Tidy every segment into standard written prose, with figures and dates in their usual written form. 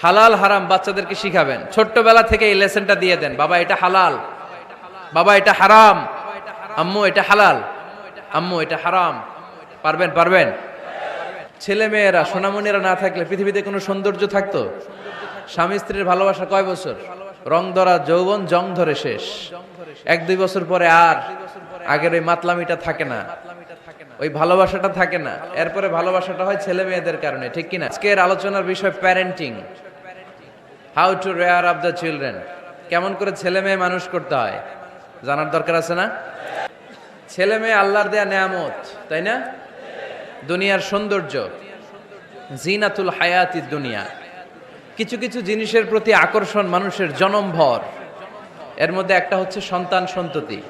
হালাল হারাম বাচ্চাদেরকে শিখাবেন, ছোট্টবেলা থেকে এই লেসনটা দিয়ে দেন। বাবা এটা হালাল, বাবা এটা হারাম, আম্মু এটা হালাল, আম্মু এটা হারাম। পারবেন? পারবেন? ছেলে মেয়েরা সোনামণিরা না থাকলে পৃথিবীতে কোনো সৌন্দর্য থাকতো? স্বামী স্ত্রীর ভালোবাসা কয় বছর? রং ধরা যৌবন, জং ধরে শেষ। 1-2 বছর পরে আর আগের ওই মাতলামিটা থাকে না, ওই ভালোবাসাটা থাকে না। এরপরে ভালোবাসাটা হয় ছেলে মেয়েদের কারণে, ঠিক কিনা? আজকের আলোচনার বিষয় parenting, how to rare up the children. কেমন করে ছেলে মেয়ে মানুষ করতে হয় জানার দরকার আছে না? ছেলে মেয়ে আল্লাহর দেয়া নেয়ামত, তাই না? দুনিয়ার সৌন্দর্য, জিনাতুল হায়াতিদ দুনিয়া। কিছু কিছু জিনিসের প্রতি আকর্ষণ মানুষের জনমভর। এর মধ্যে একটা হচ্ছে সন্তান সন্ততি।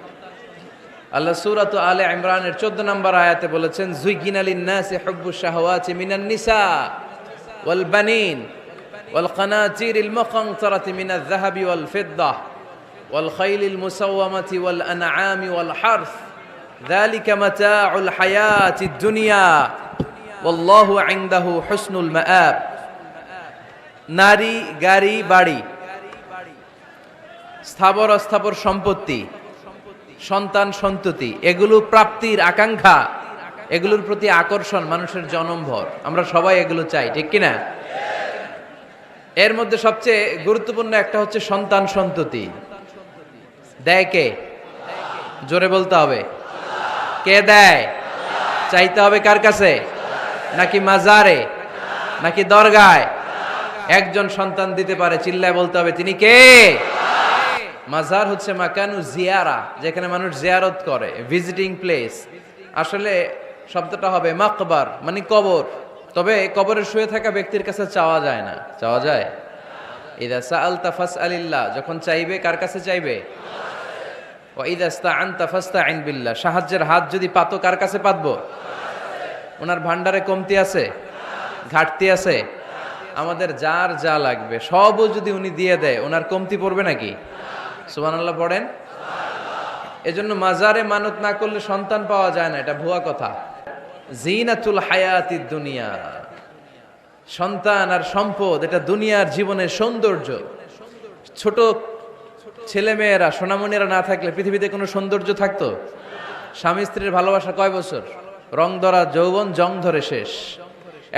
আল্লাহ সূরাত আলে ইমরানের 14 নম্বর আয়াতে বলেছেন, যুইগিনা লিন-নাসি হুব্বুশ শাহাওয়াতি মিনান নিসা ওয়াল বানিন ওয়াল কানাতিরিল মুকানতারাতি মিনাজ যাহাবি ওয়াল ফিদ্দাহ ওয়াল খাইলিল মুসাওয়ামাতি ওয়াল আনআমি ওয়াল হারথ যালিকা মাতাউল হায়াতিদ দুনিয়া ওয়াল্লাহু ইনদাহু হুসনুল মাআব। নারী, গাড়ি, বাড়ি, স্থাবর অস্থাবর সম্পত্তি, সন্তান সন্ততি, এগুলো প্রাপ্তির আকাঙ্ক্ষা, এগুলোর প্রতি আকর্ষণ মানুষের জনমভর। আমরা সবাই এগুলো চাই, ঠিক কিনা? এর মধ্যে সবচেয়ে গুরুত্বপূর্ণ একটা হচ্ছে সন্তান সন্ততি। দেয় কে? জোরে বলতে হবে, কে দেয়? চাইতে হবে কার কাছে? নাকি মাজারে, নাকি দরগায়? একজন সন্তান দিতে পারে, চিল্লায় বলতে হবে তিনি কে? মাজার হচ্ছে মাকানু জিয়ারা, যেখানে মানুষ জিয়ারত করে, ভিজিটিং প্লেস। আসলে শব্দটা হবে মাকবার, মানে কবর। তবে কবরে শুয়ে থাকা ব্যক্তির কাছে চাওয়া যায় না। চাওয়া যায়? ইদা সাআলতা ফাসআলিল্লাহ, যখন চাইবে কার কাছে চাইবে? ওয়া ইদা ইসতাআনতা ফাসতাইন বিল্লাহ, সাহায্যের হাত যদি পাতো কার কাছে পাতবো? ওনার ভান্ডারে কমতি আছে, ঘাটতি আছে? আমাদের যার যা লাগবে সবও যদি উনি দিয়ে দেয়, ওনার কমতি পড়বে নাকি? সুবহানাল্লাহ পড়েন। এজন্য মাজারে মানত না করলে সন্তান পাওয়া যায় না, এটা ভুয়া কথা। জিনাতুল হায়াতিদ দুনিয়া, সন্তান আর সম্পদ, এটা দুনিয়ার জীবনের সৌন্দর্য। ছোট ছেলে মেয়েরা সোনামণিরা না থাকলে পৃথিবীতে কোনো সৌন্দর্য থাকতো? স্বামী স্ত্রীর ভালোবাসা কয় বছর? রং ধরা যৌবন, জং ধরে শেষ।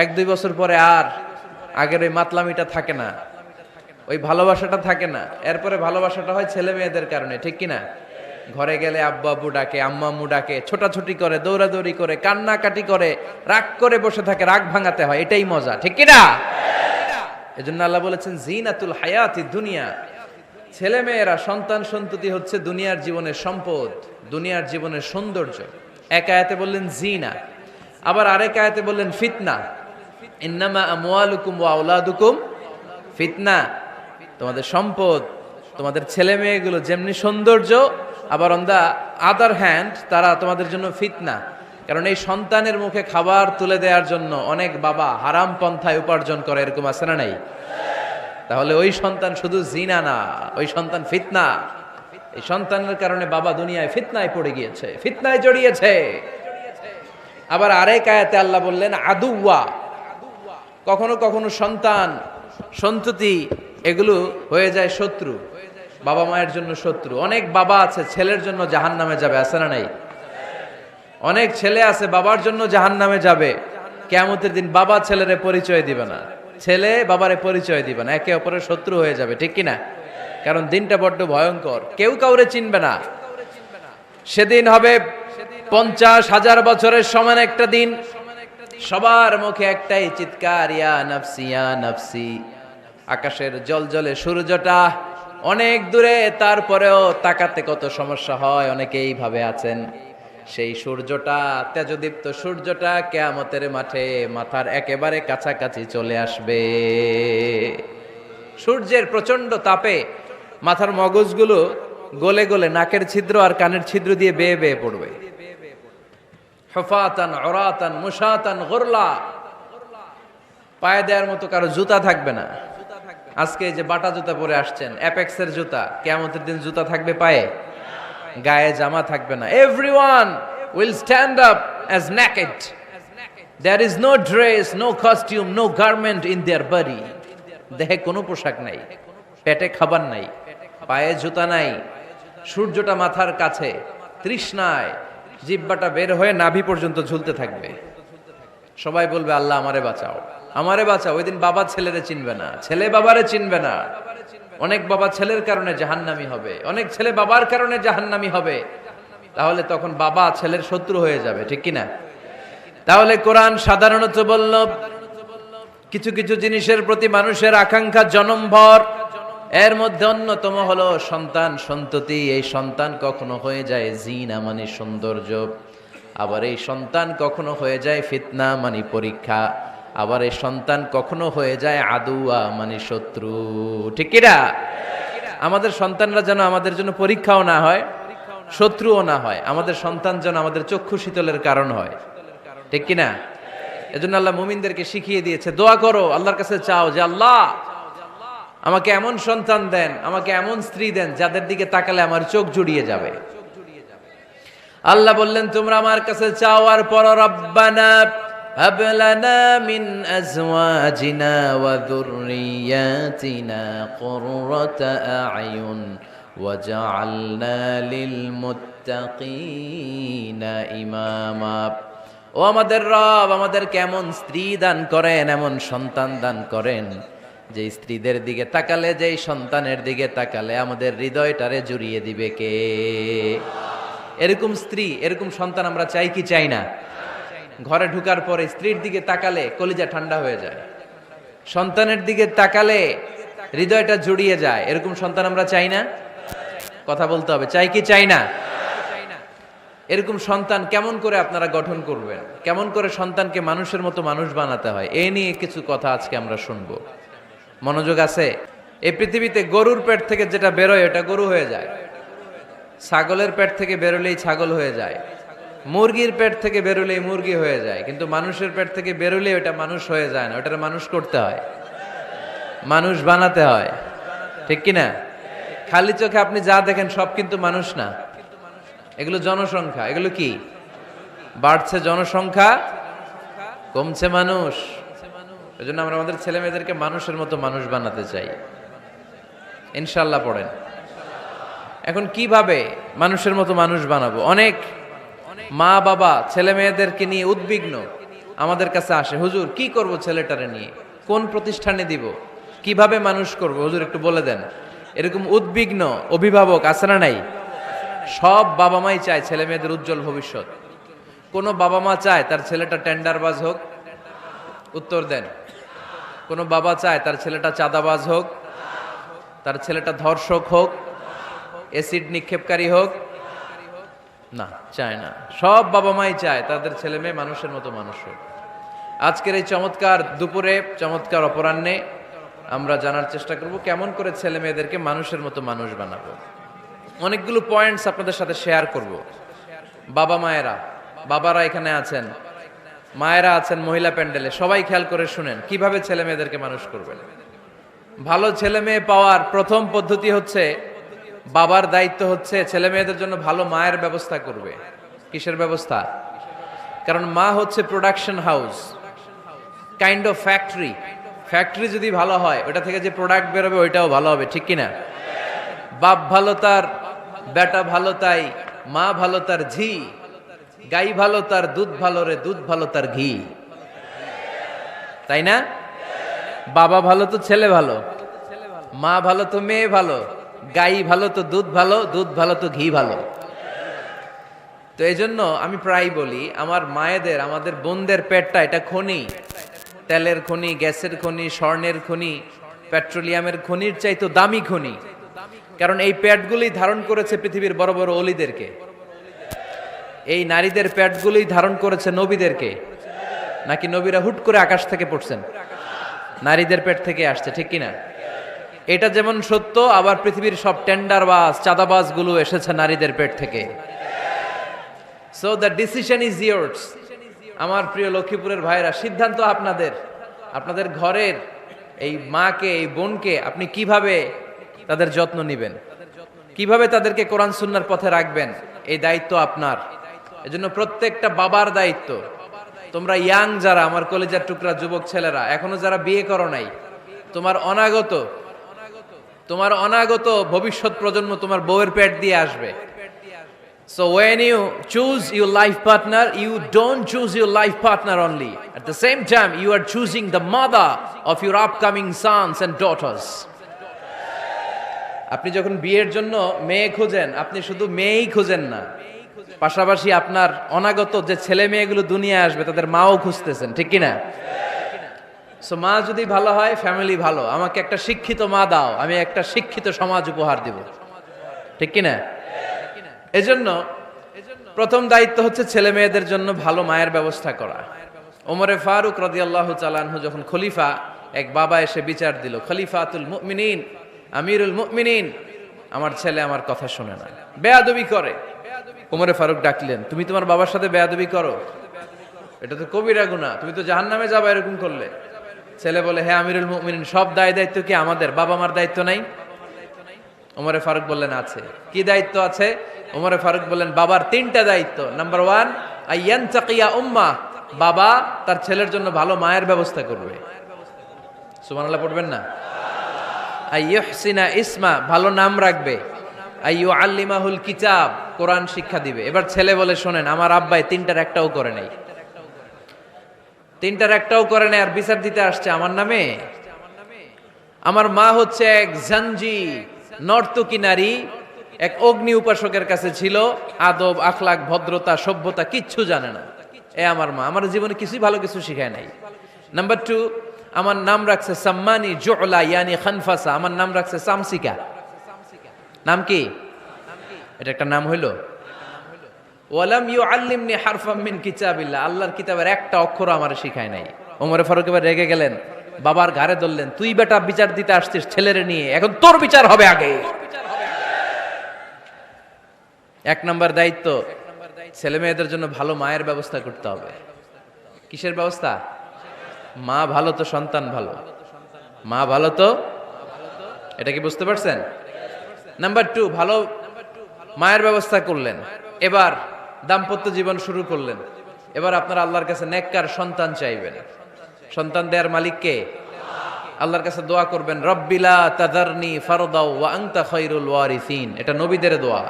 1-2 বছর পরে আর আগের ওই মাতলামিটা থাকে না, ওই ভালোবাসাটা থাকে না। এরপরে ভালোবাসাটা হয় ছেলে মেয়েদের কারণে, ঠিক কিনা? ঘরে গেলে আব্বু আব্বু ডাকে, আম্মা আম্মু ডাকে, ছোটাছুটি করে, দৌড়াদৌড়ি করে, কান্নাকাটি করে, রাগ করে বসে থাকে, রাগ ভাঙাতে হয়, এটাই মজা, ঠিক কিনা? এজন্য আল্লাহ বলেছেন জিনাতুল হায়াতিদ দুনিয়া। ছেলে মেয়েরা, সন্তান সন্ততি হচ্ছে দুনিয়ার জীবনের সম্পদ, দুনিয়ার জীবনের সৌন্দর্য। এক আয়াতে বললেন জিনা, আবার আরেক আয়াতে বললেন ফিতনা। ইন্নামা আমওয়ালুকুম ওয়া আওলাদুকুম ফিতনা। তোমাদের সম্পদ, তোমাদের ছেলে মেয়েগুলো যেমনি সৌন্দর্য, আবার অন দা আদার হ্যান্ড তারা তোমাদের জন্য ফিতনা। কারণ এই সন্তানের মুখে খাবার তুলে দেওয়ার জন্য অনেক বাবা হারাম পন্থায় উপার্জন করে, এরকম আছে না নাই? তাহলে ওই সন্তান শুধু জিনা না, ওই সন্তান ফিতনা। এই সন্তানের কারণে বাবা দুনিয়ায় ফিতনায় পড়ে গিয়েছে, ফিতনায় জড়িয়েছে। আবার আরেক আয়াতে আল্লাহ বললেন আদুওয়া। কখনো কখনো সন্তান সন্ততি এগুলো হয়ে যায় শত্রু, বাবা মায়ের জন্য শত্রু। অনেক বাবা আছে ছেলের জন্য জাহান্নামে যাবে, আছে না নাই? অনেক ছেলে আছে বাবার জন্য জাহান্নামে যাবে। কিয়ামতের দিন বাবা ছেলেরে পরিচয় দিবে না, ছেলে বাবারে পরিচয় দিবে না, একে অপরের শত্রু হয়ে যাবে, ঠিক কিনা? কারণ দিনটা বড্ড ভয়ঙ্কর, কেউ কাউরে চিনবে না। সেদিন হবে 50,000 বছরের সমান একটা দিন। সবার মুখে একটাই চিৎকার, ইয়া নাফসি ইয়া নাফসি। আকাশের জলজলে সূর্যটা অনেক দূরে, তারপরেও তাকাতে কত সমস্যা হয়, অনেকেই ভাবে আছেন। সেই সূর্যটা, তেজদীপ্ত সূর্যটা কিয়ামতের মাঠে মাথার একেবারে কাছাকাছি চলে আসবে। সূর্যের প্রচন্ড তাপে মাথার মগজগুলো গলে গলে নাকের ছিদ্র আর কানের ছিদ্র দিয়ে বেয়ে বেয়ে পড়বে। হুফাতান উরাতান মুশাতান গুরলা, পায়ে দেওয়ার মতো কারো জুতা থাকবে না। আজকে যে বাটা জুতা পরে আসছেন, অ্যাপেক্সের জুতা, কিয়ামতের দিন জুতা থাকবে পায়ে, গায়ে জামা থাকবে না। Everyone will stand up as naked. There is no dress, no costume, no garment in their body. দেহে কোনো পোশাক নাই, পেটে খাবার নাই, পায়ে জুতা নাই, সূর্যটা মাথার কাছে, তৃষ্ণায় জিহ্বাটা বের হয়ে নাভি পর্যন্ত ঝুলতে থাকবে। সবাই বলবে আল্লাহ আমারে বাঁচাও, আমারে বাঁচাও। ওই দিন বাবা ছেলেরে চিনবে না, ছেলে বাবারে চিনবে না। অনেক বাবা ছেলের কারণে জাহান্নামী হবে, অনেক ছেলে বাবার কারণে জাহান্নামী হবে। তাহলে তখন বাবা ছেলের শত্রু হয়ে যাবে, ঠিক কিনা? তাহলে কোরআন সাধারণত বলল কিছু কিছু জিনিসের প্রতি মানুষের আকাঙ্ক্ষা জনমভর, এর মধ্যে অন্যতম হলো সন্তান সন্ততি। এই সন্তান কখনো হয়ে যায় জিনা মানে সৌন্দর্য, আবার এই সন্তান কখনো হয়ে যায় ফিতনা মানে পরীক্ষা, আবার এই সন্তান কখনো হয়ে যায় আদুয়া মানে শত্রু, ঠিক কিনা? আমাদের সন্তানরা যেন আমাদের জন্য পরীক্ষাও না হয়, শত্রুও না হয়। আমাদের সন্তান যেন আমাদের চক্ষু শীতলের কারণ হয়, ঠিক কিনা? এজন্য আল্লাহ মুমিনদেরকে শিখিয়ে দিয়েছে, দোয়া করো, আল্লাহর কাছে চাও যে আল্লাহ আমাকে এমন সন্তান দেন, আমাকে এমন স্ত্রী দেন যাদের দিকে তাকালে আমার চোখ জুড়িয়ে যাবে। আল্লাহ বললেন তোমরা আমার কাছে চাও, আর পর রব্বানা হাব লানা মিন আজওয়াজিনা ওয়া যুররিয়াতিনা কুররাতা আ'য়ুন ওয়াজআলনা লিল মুত্তাকিনা ইমামা। ও আমাদের রব, আমাদেরকে এমন স্ত্রী দান করেন, এমন সন্তান দান করেন যে স্ত্রীদের দিকে তাকালে, যেই সন্তানের দিকে তাকালে আমাদের হৃদয়টারে জুড়িয়ে দিবে কে? এরকম স্ত্রী, এরকম সন্তান আমরা চাই কি চাই না? ঘরে ঢুকার পরে স্ত্রীর দিকে তাকালে কলিজা ঠান্ডা হয়ে যায়, সন্তানের দিকে তাকালে হৃদয়টা জুড়িয়ে যায়। এরকম সন্তান আমরা চাই না? কথা বলতে হবে, চাই কি চাই না? এরকম সন্তান কেমন করে আপনারা গঠন করবেন, কেমন করে সন্তানকে মানুষের মতো মানুষ বানাতে হয়, এ নিয়ে কিছু কথা আজকে আমরা শুনবো। মনোযোগ আছে? এই পৃথিবীতে গরুর পেট থেকে যেটা বেরোয় ওটা গরু হয়ে যায়, ছাগলের পেট থেকে বেরোলেই ছাগল হয়ে যায়, মুরগির পেট থেকে বেরোলেই মুরগি হয়ে যায়, কিন্তু মানুষের পেট থেকে বেরোলে ওটা মানুষ হয়ে যায় না, ওটার মানুষ করতে হয়, মানুষ বানাতে হয়, ঠিক কিনা? খালি চোখে আপনি যা দেখেন সব কিন্তু মানুষ না, এগুলো জনসংখ্যা। এগুলো কি? বাড়ছে জনসংখ্যা, কমছে মানুষ। এই জন্য আমরা আমাদের ছেলে মেয়েদেরকে মানুষের মতো মানুষ বানাতে চাই, ইনশাল্লাহ পড়েন। এখন কিভাবে মানুষের মতো মানুষ বানাবো? অনেক মা বাবা ছেলে মেয়েদেরকে নিয়ে উদ্বিগ্ন, আমাদের কাছে আসে, হুজুর কি করব ছেলেটারে নিয়ে, কোন প্রতিষ্ঠানে দিব, কিভাবে মানুষ করব হুজুর একটু বলে দেন। এরকম উদ্বিগ্ন অভিভাবক আছে না নাই? সব বাবা মাই চায় ছেলে মেয়েদের উজ্জ্বল ভবিষ্যৎ। কোন বাবা মা চায় তার ছেলেটা টেন্ডারবাজ হোক? উত্তর দেন। কোন বাবা চায় তার ছেলেটা চাঁদাবাজ হোক, তার ছেলেটা ধর্ষক হোক, অ্যাসিড নিক্ষেপকারী হোক? না, চায় না। সব বাবা মাই চায় তাদের ছেলে মেয়ে মানুষের মতো মানুষ হোক। আজকের এই চমৎকার দুপুরে, চমৎকার অপরাহ্নে আমরা জানার চেষ্টা করব কেমন করে ছেলে মেয়েদেরকে মানুষের মতো মানুষ বানাবো। অনেকগুলো পয়েন্টস আপনাদের সাথে শেয়ার করব। বাবা মায়েরা, বাবারা এখানে আছেন, মায়েরা আছেন মহিলা প্যান্ডেলে, সবাই খেয়াল করে শুনেন কিভাবে ছেলে মেয়েদেরকে মানুষ করবেন। ভালো ছেলে মেয়ে পাওয়ার প্রথম পদ্ধতি হচ্ছে, বাবার দায়িত্ব হচ্ছে ছেলে মেয়েদের জন্য ভালো মায়ের ব্যবস্থা করবে। কিসের ব্যবস্থা? কারণ মা হচ্ছে production house, kind of factory. Factory যদি ভালো হয়, ওটা থেকে যে প্রোডাক্ট বেরোবে ওইটাও ভালো হবে, ঠিক কিনা? বাপ ভালো তার বেটা ভালো তাই, মা ভালো তার ঝি, গাই ভালো তার দুধ ভালো রে, দুধ ভালো তার ঘি, তাই না? বাবা ভালো তো ছেলে ভালো, মা ভালো তো মেয়ে ভালো, গাই ভালো তো দুধ ভালো, দুধ ভালো তো ঘি ভালো। তো এই জন্য আমি প্রায় বলি, আমার মায়েদের, আমাদের বোনদের পেটটা এটা খনি, তেলের খনি, গ্যাসের খনি, স্বর্ণের খনি, পেট্রোলিয়ামের খনির চাইতো দামি খনি। কারণ এই পেটগুলোই ধারণ করেছে পৃথিবীর বড় বড় অলিদেরকে, এই নারীদের পেটগুলোই ধারণ করেছে নবীদেরকে। নাকি নবীরা হুট করে আকাশ থেকে পড়ছেন? নারীদের পেট থেকে আসছে, ঠিক কিনা? এটা যেমন সত্য, আবার পৃথিবীর সব টেন্ডারবাজ, চাঁদাবাজ গুলো এসেছে নারীদের পেট থেকে। So the decision is years. আমার প্রিয় লক্ষ্মীপুরের ভাইরা, সিদ্ধান্ত আপনাদের। আপনাদের ঘরের এই মাকে, এই বোনকে আপনি কিভাবে তাদের যত্ন নেবেন, কিভাবে তাদেরকে কোরআন সুন্নাহর পথে রাখবেন, এই দায়িত্ব আপনার। এজন্য প্রত্যেকটা বাবার দায়িত্ব। তোমরা ইয়াং যারা, আমার কলেজের টুকরা যুবক ছেলেরা, এখনো যারা বিয়ে করো নাই, তোমার অনাগত ভবিষ্যৎ প্রজন্ম তোমার বউয়ের পেট দিয়ে আসবে। So when you choose your life partner, you don't choose your life partner only. At the same time, you are choosing the mother of your upcoming sons and daughters. আপনি যখন বিয়ের জন্য মেয়ে খোঁজেন, আপনি শুধু মেয়েই খোঁজেন না, পাশাপাশি আপনার অনাগত যে ছেলে মেয়েগুলো দুনিয়ায় আসবে তাদের মাও খুঁজতেছেন, ঠিক কিনা? সো মা যদি ভালো হয়, ফ্যামিলি ভালো। আমাকে একটা শিক্ষিত মা দাও, আমি একটা শিক্ষিত সমাজ উপহার দিব, ঠিক কিনা? এজন্য প্রথম দায়িত্ব হচ্ছে ছেলে মেয়েদের জন্য ভালো মায়ের ব্যবস্থা করা। ওমরে ফারুক রাদিয়াল্লাহু তাআলা আনহু যখন খলিফা, এক বাবা এসে বিচার দিল, খলিফাতুল মুমিনিন, আমিরুল মুমিনিন, আমার ছেলে আমার কথা শোনে না, বেয়াদবি করে। ওমরে ফারুক ডাকলেন, তুমি তোমার বাবার সাথে বেয়াদবি করো? এটা তো কবিরা গুনাহ, তুমি তো জাহান্নামে যাবে এরকম করলে। ছেলে বলে, হ্যাঁ আমিরুল মুমিনিন, সব দায়িত্ব কি আমাদের? বাবা মার দায়িত্ব নাই? ওমরে ফারুক বললেন, আছে। কি দায়িত্ব আছে? ওমরে ফারুক বললেন, বাবার 3টা দায়িত্ব। নাম্বার 1, আইয়ানতাকিয়া উম্মাহ, বাবা তার ছেলের জন্য ভালো মায়ের ব্যবস্থা করবে। সুবহানাল্লাহ পড়বেন না? আইয়ুহসিনা ইসমা, ভালো নাম রাখবে। আইয়ুআল্লিমাহুল কিতাব, কোরআন শিক্ষা দিবে। এবার ছেলে বলে, শোনেন, আমার আব্বাই 3টার একটাও করে নাই, 3টার একটাও করে নাই, আর বিচার দিতে আসছে আমার নামে। আমার মা হচ্ছে এক জাঞ্জি, নর্তকী নারী, এক অগ্নি উপাসকের কাছে ছিল, আদব আখলাক ভদ্রতা সভ্যতা কিচ্ছু জানে না। আমার মা আমার জীবনে কিছুই ভালো কিছু শিখায় নাই। নাম্বার 2, আমার নাম রাখছে সাম্মানি জুলা ইয়ানি খানফাসা, আমার নাম রাখছে সামসিকা। নাম কি? এটা একটা নাম হইল? ওয়ালাম ইউআল্লিমনি হারফাম মিন কিতাবিল্লাহ, আল্লাহর কিতাবের একটা অক্ষর আমারে শিখায় নাই। ওমরে ফারুক এবার রেগে গেলেন, বাবার ঘাড়ে ধরলেন, তুই বেটা বিচার দিতে আসছিস ছেলেরে নিয়ে, এখন তোর বিচার হবে আগে। 1 নম্বর দায়িত্ব, ছেলে মেয়েদের জন্য ভালো মায়ের ব্যবস্থা করতে হবে। কিসের ব্যবস্থা? মা ভালো তো সন্তান ভালো, মা ভালো তো, এটা কি বুঝতে পারছেন? নাম্বার 2, ভালো মায়ের ব্যবস্থা করলেন, এবার দাম্পত্য জীবন শুরু করলেন। এবার আপনারা আল্লাহর কাছে নেককার সন্তান চাইবেন। সন্তান দেয়ার মালিক কে? আল্লাহর কাছে দোয়া করবেন, রব্বিলা তাযারনি ফারদাও ওয়া আনতা খায়রুল ওয়ারিসিন। এটা নবীদের দোয়া,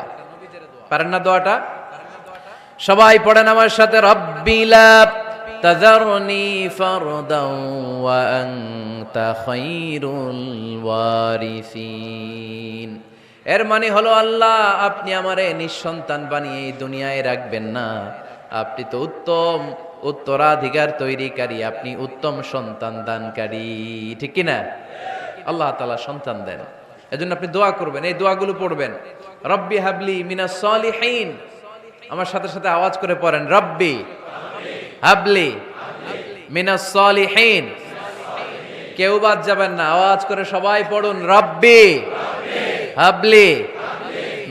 পারেন না দোয়াটা? সবাই পড়েন আমার সাথে, রব্বিলা তাযারনি ফারদাও ওয়া আনতা খায়রুল ওয়ারিসিন। এর মানে হলো, আল্লাহ আপনি আমারে নিঃসন্তান বানিয়ে এই দুনিয়ায় রাখবেন না, আপনি তো উত্তম উত্তরাধিকার তৈরিকারী, আপনি উত্তম সন্তান দানকারী, ঠিক কিনা? আল্লাহ তাআলা সন্তান দেন, এজন্য আপনি দোয়া করবেন, এই দোয়াগুলো পড়বেন। রব্বি হাবলি মিনাস সলিহিন, আমার সাথে সাথে আওয়াজ করে পড়েন, রব্বি হাবলি মিনাস সলিহিন। কেউ বাদ যাবেন না, আওয়াজ করে সবাই পড়ুন, রব্বি হাবলি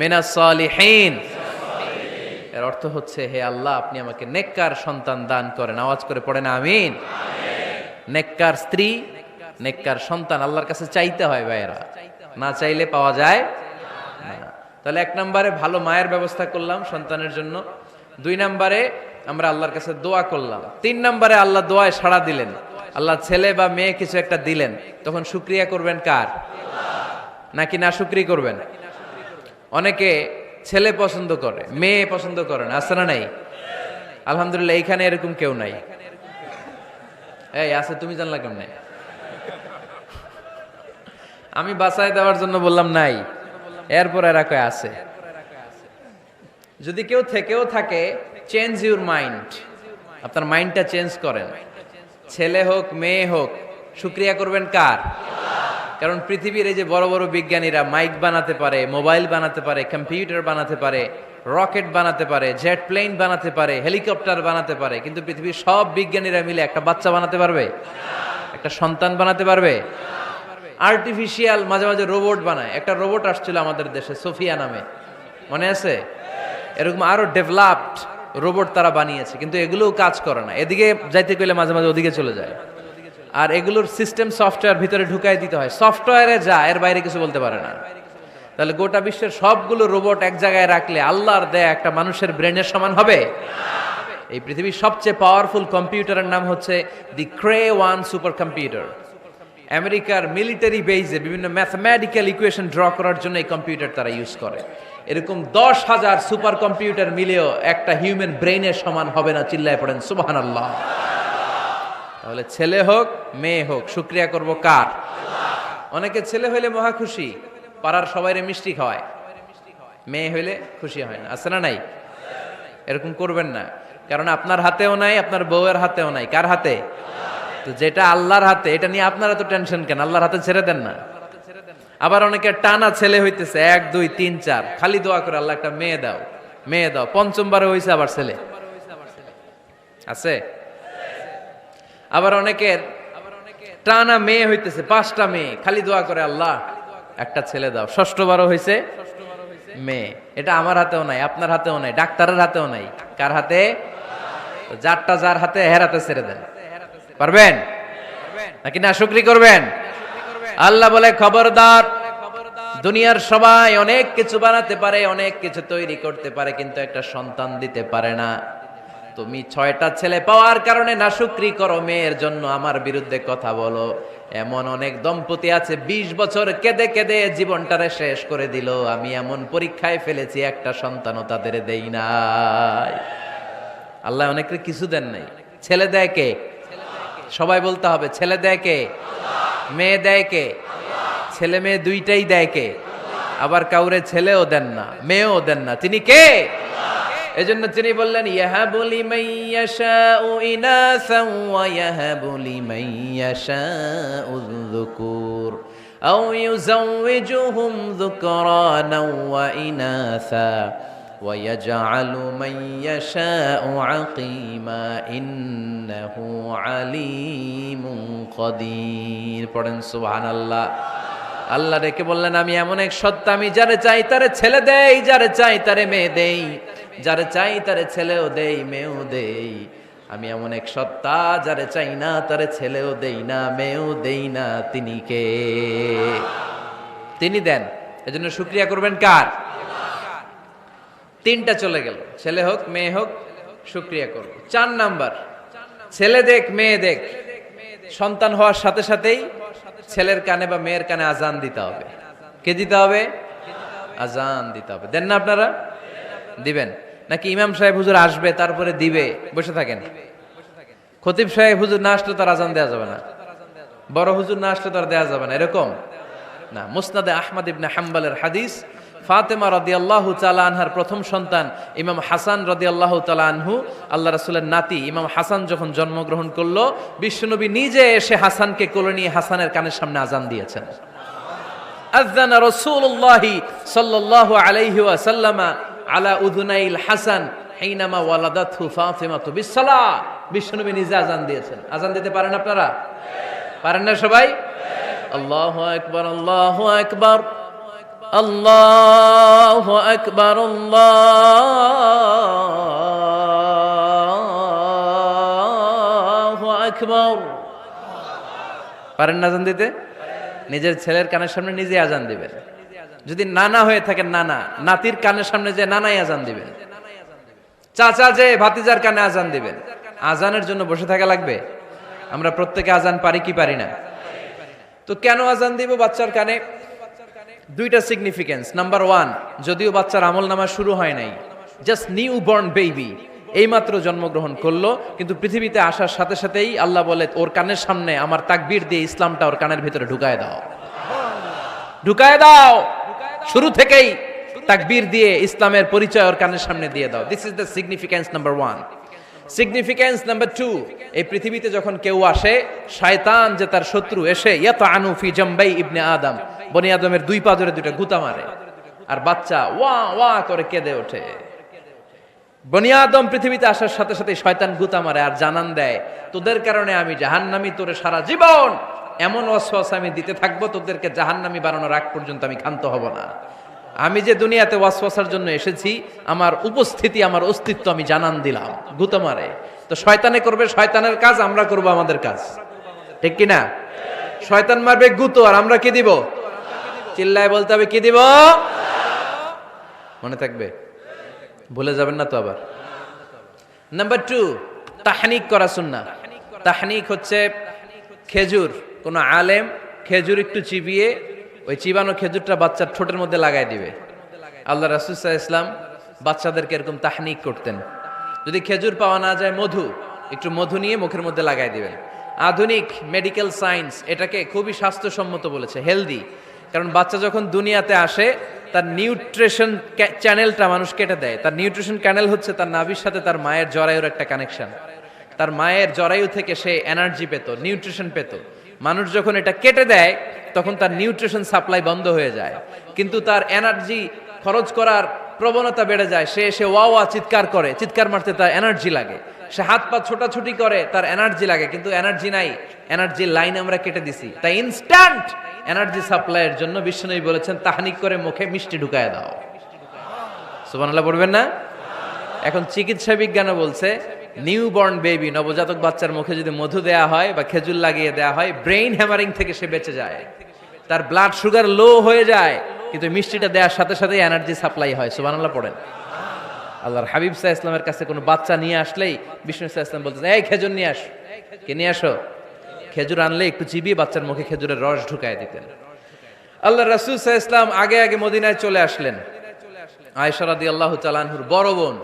মিনাস সলিহিন। এর অর্থ হচ্ছে, হে আল্লাহ আপনি আমাকে নেককার সন্তান দান করেন। আওয়াজ করে পড়েন আমিন। নেককার স্ত্রী, নেককার সন্তান আল্লাহর কাছে চাইতে হয় ভাইয়েরা, না চাইলে পাওয়া যায় না। তাহলে 1 নম্বরে ভালো মায়ের ব্যবস্থা করলাম সন্তানের জন্য, 2 নম্বরে আমরা আল্লাহর কাছে দোয়া করলাম, 3 নম্বরে আল্লাহ দোয়ায় সাড়া দিলেন, আল্লাহ ছেলে বা মেয়ে কিছু একটা দিলেন, তখন শুকরিয়া করবেন কার? নাকি না শুকরি করবেন? অনেকে ছেলে পছন্দ করে, মেয়ে পছন্দ করে না, আছে না নাই? আলহামদুলিল্লাহ এইখানে এরকম কেউ নাই। এই আছে, তুমি জানলা কেমনে? আমি বাঁচাই দেওয়ার জন্য বললাম নাই, এরপর এরা কয় আছে। যদি কেউ থেকেও থাকে, চেঞ্জ ইউর মাইন্ড, আপনার মাইন্ডটা চেঞ্জ করেন। ছেলে হোক মেয়ে হোক, শুকরিয়া করবেন কার? কারণ পৃথিবীর এই যে বড় বড় বিজ্ঞানীরা মাইক বানাতে পারে, মোবাইল বানাতে পারে, কম্পিউটার বানাতে পারে, রকেট বানাতে পারে, জেট প্লেন বানাতে পারে, হেলিকপ্টার বানাতে পারে, কিন্তু পৃথিবীর সব বিজ্ঞানীরা মিলে একটা বাচ্চা বানাতে পারবে? একটা সন্তান বানাতে পারবে? আর্টিফিশিয়াল মাঝে মাঝে রোবট বানায়। একটা রোবট আসছিল আমাদের দেশে, সোফিয়া নামে, মনে আছে? এরকম আরো ডেভেলপড রোবট তারা বানিয়েছে, কিন্তু এগুলোও কাজ করে না। এদিকে যাইতে গেলে মাঝে মাঝে ওদিকে চলে যায়। আর এগুলোর সিস্টেম সফটওয়্যার ভিতরে ঢুকাই দিতে হয়, সফটওয়্যারে যা, এর বাইরে কিছু বলতে পারে না। তাহলে গোটা বিশ্বের সবগুলো রোবট এক জায়গায় রাখলে আল্লাহর দেয়া একটা মানুষের ব্রেনের সমান হবে? এই পৃথিবীর সবচেয়ে পাওয়ারফুল কম্পিউটারের নাম হচ্ছে দি ক্রে 1 সুপার কম্পিউটার। আমেরিকার মিলিটারি বেজে বিভিন্ন ম্যাথমেটিক্যাল ইকুয়েশন ড্র করার জন্য এই কম্পিউটার তারা ইউজ করে। এরকম 10,000 সুপার কম্পিউটার মিলেও একটা হিউম্যান ব্রেইনের সমান হবে না। চিল্লায় পড়েন সুবহানাল্লাহ। তাহলে ছেলে হোক মেয়ে হোক শুকরিয়া করব কার? অনেকে ছেলে হইলে মহা খুশি, পাড়ার সবাইরে মিষ্টি খাওয়ায়, মেয়ে হইলে খুশি হয় না। আছে না নাই? এরকম করবেন না, কারণ আপনার হাতেও নাই, আপনার বউয়ের হাতেও নাই। কার হাতে? তো যেটা আল্লাহর হাতে, এটা নিয়ে আপনারা তো টেনশন কেন? আল্লাহর হাতে ছেড়ে দেন না। আবার অনেকে টানা ছেলে হইতেছে 1 2 3 4, খালি দোয়া করে আল্লাহ একটা মেয়ে দাও, মেয়ে দাও। পঞ্চমবারে হইছে আবার ছেলে। আছে? আবার অনেকের টানা মেয়ে হইতেছে 5টা মেয়ে, খালি দোয়া করে আল্লাহ একটা ছেলে দাও। ষষ্ঠবারও হইছে মেয়ে। এটা আমার হাতেও নাই, আপনার হাতেও নাই, ডাক্তারের হাতেও নাই। কার হাতে? যারটা যার হাতে হেরাতে ছেড়ে দেন। পারবেন নাকি না শুকরি করবেন? আল্লাহ বলে খবরদার, দুনিয়ার সবাই অনেক কিছু বানাতে পারে, অনেক কিছু তৈরি করতে পারে, কিন্তু একটা সন্তান দিতে পারে না। তুমি 6টা ছেলে পাওয়ার কারণে না শুকরি করো, মেয়ের জন্য আমার বিরুদ্ধে কথা বলো। এমন অনেক দম্পতি আছে 20 বছর কেঁদে কেঁদে জীবনটারে শেষ করে দিল। আমি এমন পরীক্ষায় ফেলেছি, একটা সন্তানও তাদের দেই নাই। আল্লাহ অনেকের কিছু দেন নাই। ছেলে দেয় কে? সবাই বলতে হবে, ছেলে দেয় কে? মেয়ে দেয় কে? ছেলে মেয়ে দুইটাই দেয় কে? আবার কাউরে ছেলেও দেন না, মেয়েও দেন না। তিনি কে? এজন্য তিনি বললেন ইয়াহাবু লিমান ইয়াশাউ ইনাসান ওয়া ইয়াহাবু লিমান ইয়াশাউ যুকুর আও ইউযাওয়িজুহুম যুকরানাও ওয়া ইনাসা ওয়া ইয়াজআলু মান ইয়াশাউ আকিমা ইন্নাহু আলিমুন কাদির। পড়েন সুবহানাল্লাহ। আল্লাহ ডেকে বললেন আমি এমন এক সত্তা, আমি যারে চাই তারে ছেলে দেই, যারে চাই তারে মেয়ে দেই, যারে চাই তারে ছেলেও দেই মেয়েও দেই। আমি এমন এক সত্তা, যারে চাই না তারে ছেলেও দেই না মেয়েও দেই না। তিনি কে? তিনি দেন। এজন্য শুকরিয়া করবেন কার? 3টা চলে গেল, ছেলে হোক মেয়ে হোক শুকরিয়া করব। 4 নাম্বার, ছেলে দেখ মেয়ে দেখ, সন্তান হওয়ার সাথে সাথেই ছেলের কানে বা মেয়ের কানে আজান দিতে হবে। কে দিতে হবে? আজান দিতে হবে। দেন না আপনারা? দিবেন নাকি ইমাম সাহেব হুজুর আসবে তারপরে দিবে বসে থাকেন? খতিব সাহেব হুজুর না আসলে তার আজান দেওয়া যাবে না, বড় হুজুর না আসলে তার দেওয়া যাবে না, এরকম না। মুসনাদে আহমদ ইবনে হাম্বলের হাদিস, ফাতেমা রাদিয়াল্লাহু তাআলা আনহার প্রথম সন্তান ইমাম হাসান রাদিয়াল্লাহু তাআলা আনহু, আল্লাহ রাসূলের নাতি ইমাম হাসান যখন জন্মগ্রহণ করলো, বিশ্বনবী নিজে এসে হাসানকে কোলে নিয়ে হাসানের কানের সামনে আজান দিয়েছেন। আযানা রাসূলুল্লাহি সাল্লাল্লাহু আলাইহি ওয়াসাল্লাম আলা উযুনাইল হাসান হিনামা ওয়ালাদাতহু ফাতিমাতু বিসসালাহ। বিশ্বনবী নিজে আজান দিয়েছেন। আজান দিতে পারেন আপনারা? পারেন না সবাই? আল্লাহু আকবার, আল্লাহু আকবার, আল্লাহু আকবার, আল্লাহু আকবার। পারেন না আজান দিতে? নিজের ছেলের কানের সামনে নিজে আজান দিবেন। যদি নানা হয়ে থাকেন, নানা নাতির কানের সামনে যে নানাই আজান দিবেন। চাচা যে ভাতিজার কানে আজান দিবেন। আজানের জন্য বসে থাকা লাগবে? আমরা প্রত্যেকে আজান পারি কি পারি না? তো কেন আজান দিব বাচ্চার কানে? 2টা সিগনিফিকেন্স। নাম্বার 1, যদিও বাচ্চার আমলনামা শুরু হয় নাই, জাস্ট নিউ বর্ন বেবি, এইমাত্র জন্মগ্রহণ করলো, কিন্তু পৃথিবীতে আসার সাথে সাথেই আল্লাহ বলে ওর কানের সামনে আমার তাকবীর দিয়ে ইসলামটা ওর কানের ভিতরে ঢুকায় দাও, ঢুকায় দাও। শুরু থেকেই তাকবীর দিয়ে ইসলামের পরিচয় ওর কানের সামনে দিয়ে দাও। This is the significance number 1। Significance number 2, এই পৃথিবীতে যখন কেউ আসে, শয়তান যে তার শত্রু এসে ইয়াতানু ফি জামবাই ইবনে আদম, বনি আদমের 2 পা ধরে 2টা গুতা মারে, আর বাচ্চা ওয়া ওয়া করে কেঁদে ওঠে। বনি আদম পৃথিবীতে আসার সাথে সাথে শয়তান গুতা মারে আর জানান দেয় তোদের কারণে আমি জাহান্নামী, তোরে সারা জীবন এমন ওয়াসওয়াসা আমি দিতে থাকবো, তোদেরকে জাহান্নামী বানানোর আগ পর্যন্ত আমি ক্ষান্ত হব না। আমি যে দুনিয়াতে ওয়াসওয়াসার জন্য এসেছি, আমার উপস্থিতি, আমার অস্তিত্ব আমি জানান দিলাম। গুতা মারে। তো শয়তানে করবে শয়তানের কাজ, আমরা করব আমাদের কাজ, ঠিক কি না? শয়তান মারবে গুতো, আর আমরা কি দিব? চিল্লায় বলতে হবে কি দিব? মনে থাকবে, ভুলে যাবেন না তো আবার। নাম্বার 2, তাহনিক করা সুন্নাহ। তাহনিক হচ্ছে খেজুর, কোন আলেম খেজুর একটু চিবিয়ে ওই চিবানো খেজুরটা বাচ্চার ঠোঁটের মধ্যে লাগাই দিবে। আল্লাহ রাসূল সাল্লাল্লাহু আলাইহি ওয়াসাল্লাম বাচ্চাদেরকে এরকম তাহনিক করতেন। যদি খেজুর পাওয়া না যায়, একটু মধু নিয়ে মুখের মধ্যে লাগাই দিবেন। আধুনিক মেডিকেল সায়েন্স এটাকে খুবই স্বাস্থ্যসম্মত বলেছে, হেলদি। কারণ বাচ্চা যখন দুনিয়াতে আসে তার নিউট্রিশন চ্যানেলটা মানুষ কেটে দেয়। তার নিউট্রিশন চ্যানেল হচ্ছে তার নাভির সাথে তার মায়ের জরায়ুর একটা কানেকশন। তার মায়ের জরায়ু থেকে সে এনার্জি পেত, নিউট্রিশন পেত। মানুষ যখন এটা কেটে দেয় তখন তার নিউট্রিশন সাপ্লাই বন্ধ হয়ে যায়, কিন্তু তার এনার্জি খরচ করার প্রবণতা বেড়ে যায়। সে এসে ওয়া চিৎকার করে, চিৎকার মারতে তার এনার্জি লাগে। সে হাত পা ছোটাছুটি করে, তার এনার্জি লাগে, কিন্তু এনার্জি নাই। এনার্জির লাইন আমরা কেটে দিছি, তাই ইনস্ট্যান্ট এনার্জি সাপ্লাইয়ের জন্য বিশ্বনবী বলেছেন তাহনিক করে মুখে মিষ্টি ঢুকায় দাও। সুবহানাল্লাহ পড়বেন না? এখন চিকিৎসা বিজ্ঞানও বলছে নিউবর্ন বেবি, নবজাতক বাচ্চার মুখে যদি মধু দেয়া হয় বা খেজুর লাগিয়ে দেয়া হয়, ব্রেইন হ্যামারিং থেকে সে বেঁচে যায়। তার ব্লাড সুগার লো হয়ে যায়, কিন্তু মিষ্টিটা দেওয়ার সাথে সাথে এনার্জি সাপ্লাই হয়। সুবহানাল্লাহ পড়েন। আল্লাহর হাবিব সাল্লাল্লাহু আলাইহি ওয়াসাল্লামের কাছে কোনো বাচ্চা নিয়ে আসলেই বিষ্ণু সাল্লাল্লাহু আলাইহি ওয়াসাল্লাম বলতেন, এই খেজুর নিয়ে আস। কে নিয়ে আসো? খেজুর আনলে একটু চিবিয়ে বাচ্চার মুখে খেজুরের রস ঢুকায় দিতেন। আল্লাহ রাসূল সাল্লাল্লাহু আলাইহি ওয়াসাল্লাম আগে আগে মদিনায় চলে আসলেন। আয়েশা রাদিয়াল্লাহু তাআলা আনহুর বড় বোন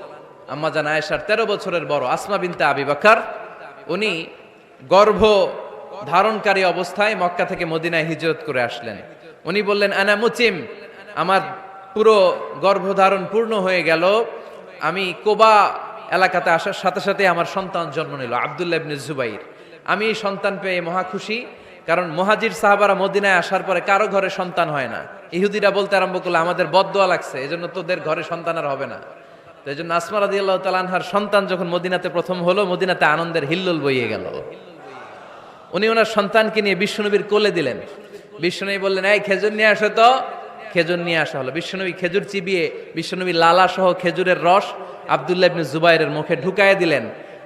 আম্মা জান আয়েশার 13 বছরের বড় আসমা বিনতে আবি বকর, উনি গর্ভ ধারণকারী অবস্থায় মক্কা থেকে মদিনায় হিজরত করে আসলেন। উনি বললেন, আনা মুতিম, আমার পুরো গর্ভধারণ পূর্ণ হয়ে গেল। আমি কোবা এলাকাতে আসার সাথে সাথে আমার সন্তান জন্ম নিল, আব্দুল্লাহ ইবনে জুবাইর। আমি এই সন্তান পেয়ে মহা খুশি, কারণ মুহাজির সাহাবারা মদিনায় আসার পরে কারো ঘরে সন্তান হয় না। ইহুদিরা বলতে আরম্ভ করলো, আমাদের বদদোয়া লাগছে, এজন্য তোদের ঘরে সন্তান আর হবে না। তো এই জন্য আসমা রাদিয়াল্লাহু তাআলা আনহার সন্তান যখন মদিনাতে প্রথম হলো, মদিনাতে আনন্দের হিল্লোল বইয়ে গেল। উনি ওনার সন্তানকে নিয়ে বিশ্বনবীর কোলে দিলেন। বিশ্বনবী বললেন, এই খেজুর নিয়ে আসো তো। খেজুর নিয়ে আসা হলো। বিশ্বনবী খেজুর চিবিয়ে বিশ্বনবী লালা সহ খেজুরের রস আব্দুল্লাহ ইবনে জুবাইরের মুখে ঢুকায় দিলেন।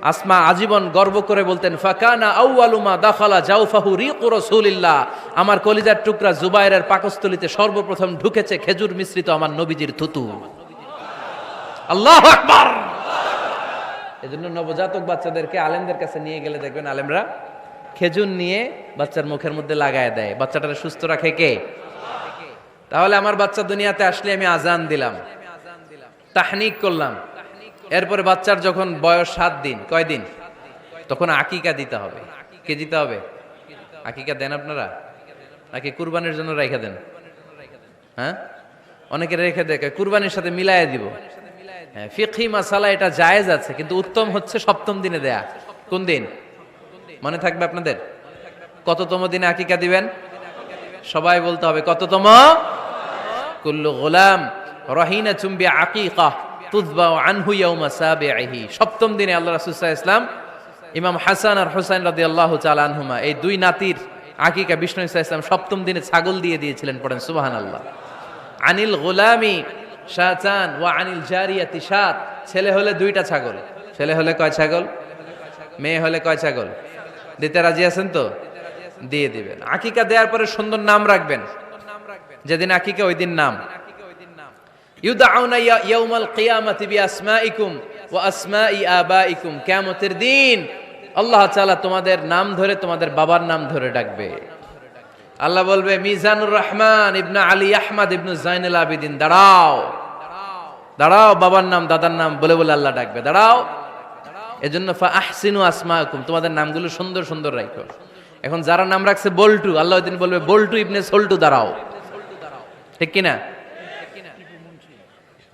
আসমা আজীবন গর্ব করে বলতেন, ফাকানা আউয়ালু মা দাখালা জাওফাহু রিকু রাসূলিল্লাহ, আমার কলিজার টুকরা জুবাইরের পাকস্থলীতে সর্বপ্রথম ঢুকেছে খেজুর মিশ্রিত আমার নবীজির থুতু। আল্লাহু আকবার। এজন্য নবজাতক বাচ্চাদেরকে আলেমদের কাছে নিয়ে গেলে দেখবেন আলেমরা খেজুর নিয়ে বাচ্চার মুখের মধ্যে লাগায় দেয়। বাচ্চাটাকে সুস্থ রাখে কে? তাহলে আমার বাচ্চা দুনিয়াতে আসলে আমি আজান দিলাম, তাহনিক করলাম, এরপরে বাচ্চার যখন বয়স 7 দিন, কয় দিন, তখন আকিকা দিতে হবে। কে দিতে হবে? আকিকা দেন আপনারা নাকি কুরবানির জন্য রেখে দেন? হ্যাঁ, অনেকে রেখে দেয়, কুরবানির সাথে মিলাইয়া দিব। হ্যাঁ, ফিকহি মাসালা এটা জায়েজ আছে, কিন্তু উত্তম হচ্ছে 7ম দিনে দেয়া। কোন দিন মনে থাকবে আপনাদের? কততম দিনে আকিকা দিবেন? সবাই বলতে হবে কততম? কুল্লু গোলাম রহিনাতুম বিআকিকাহ তুযবাউ আনহু ইয়াউমা সাবিহি। 7ম দিনে আল্লাহ রাসূল সাল্লাল্লাহু আলাইহি ওয়াসাল্লাম ইমাম হাসান আর হুসাইন রাদিয়াল্লাহু তাআলা আনহুমা, এই দুই নাতির আকিকা বিষ্ণু সাল্লাল্লাহু আলাইহি ওয়াসাল্লাম 7ম দিনে ছাগল দিয়ে দিয়েছিলেন। পড়েন সুবহানাল্লাহ। আনিল গোলামি শাতান ওয়া আনিল জারিয়াতি শাত। ছেলে হলে 2টা ছাগল। ছেলে হলে কয় ছাগল? মেয়ে হলে কয় ছাগল? দিতে রাজি আছেন তো? দিয়ে দিবেন। আকিকা দেওয়ার পরে সুন্দর নাম রাখবেন। যেদিন আকিকা ওই দিন নাম। ইউদাউনা ইয়াউমাল কিয়ামাতি বিআসমাইকুম ওয়া আসমাই আবাইকুম। কিয়ামতের দিন আল্লাহ তাআলা তোমাদের নাম ধরে তোমাদের বাবার নাম ধরে ডাকবে। আল্লাহ বলবে, মিজানুর রহমান ইবনে আলী আহমদ ইবনে জাইনুল আবিদিন, দাঁড়াও দাঁড়াও, বাবার নাম দাদার নাম বলে বলে আল্লাহ ডাকবে, দাঁড়াও। এজন্য ফা আহসিনু আসমাকুম, তোমাদের নামগুলো সুন্দর সুন্দর রাখো। এখন যারা নাম রাখছে বল্টু, আল্লাহ ওই দিন বলবে, বল্টু ইবনে সল্টু, দাঁড়াও। ঠিক কিনা?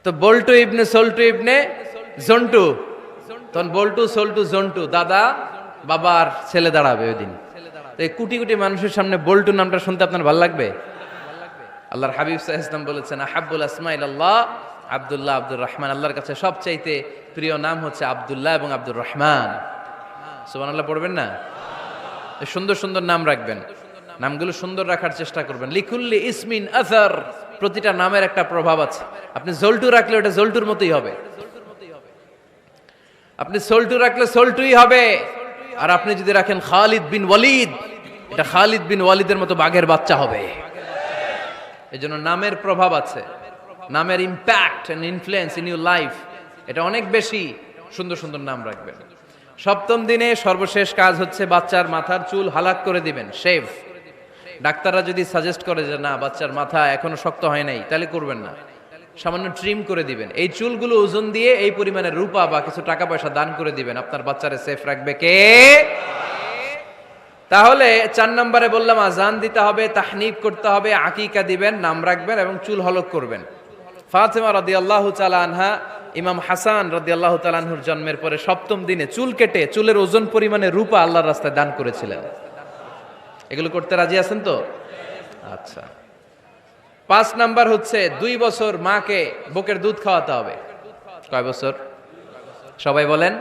তো বল্টু ইবনে সল্টু ইবনে জন্টু, তখন বল্টু সল্টু জন্টু, দাদা বাবার ছেলে দাঁড়াবে ওই দিন। তো এই কোটি কোটি মানুষের সামনে বল্টু নামটা শুনতে আপনার ভালো লাগবে? আল্লাহর হাবিব সাল্লাল্লাহু আলাইহি ওয়াসাল্লাম বলেছেন, আহাব্বুল আসমা ইলাল্লাহ আব্দুল্লাহ আব্দুর রহমান। আল্লাহর কাছে সবচাইতে প্রিয় নাম হচ্ছে আব্দুল্লাহ এবং আব্দুর রহমান। সুবহানাল্লাহ পড়বেন না? সুন্দর সুন্দর নাম রাখবেন, নামগুলো সুন্দর রাখার চেষ্টা করবেন। লিকুল্লি ইসমিন আসার, প্রতিটা নামের একটা প্রভাব আছে। আপনি জল্টু রাখলে ওটা জল্টুর মতোই হবে, আপনি সল্টু রাখলে সল্টুই হবে। আর আপনি যদি রাখেন খালিদ বিন ওয়ালিদ, এটা খালিদ বিন ওয়ালিদের মতো বাঘের বাচ্চা হবে। এই জন্য নামের প্রভাব আছে, নামের impact and influence in your life এটা অনেক বেশি। সুন্দর সুন্দর নাম রাখবেন। 7ম দিনে সর্বশেষ কাজ হচ্ছে বাচ্চার মাথার চুল হালাক করে দিবেন, শেভ। ডাক্তাররা যদি সাজেস্ট করে যে না বাচ্চার মাথা এখনো শক্ত হয় নাই, তাহলে করবেন না, সামান্য ট্রিম করে দিবেন। এই চুলগুলো ওজন দিয়ে এই পরিমাণে রূপা বা কিছু টাকা পয়সা দান করে দিবেন, আপনার বাচ্চারে সেফ রাখবে কে? তাহলে 4 নম্বরে বললাম আজান দিতে হবে, তাহনিক করতে হবে, আকিকা দিবেন, নাম রাখবেন এবং চুল হলক করবেন। ফাতেমা রাদিয়াল্লাহু তাআলা আনহা ইমাম হাসান রাদিয়াল্লাহু তাআলা আনহুর জন্মের পরে 7ম দিনে চুল কেটে চুলের ওজন পরিমাণে রূপা আল্লাহর রাস্তায় দান করেছিলেন। এগুলো করতে রাজি আছেন তো? আচ্ছা। 5 নাম্বার হচ্ছে 2 বছর মাকে বুকের দুধ খাওয়াতে হবে। কয় বছর? সবাই বলেন।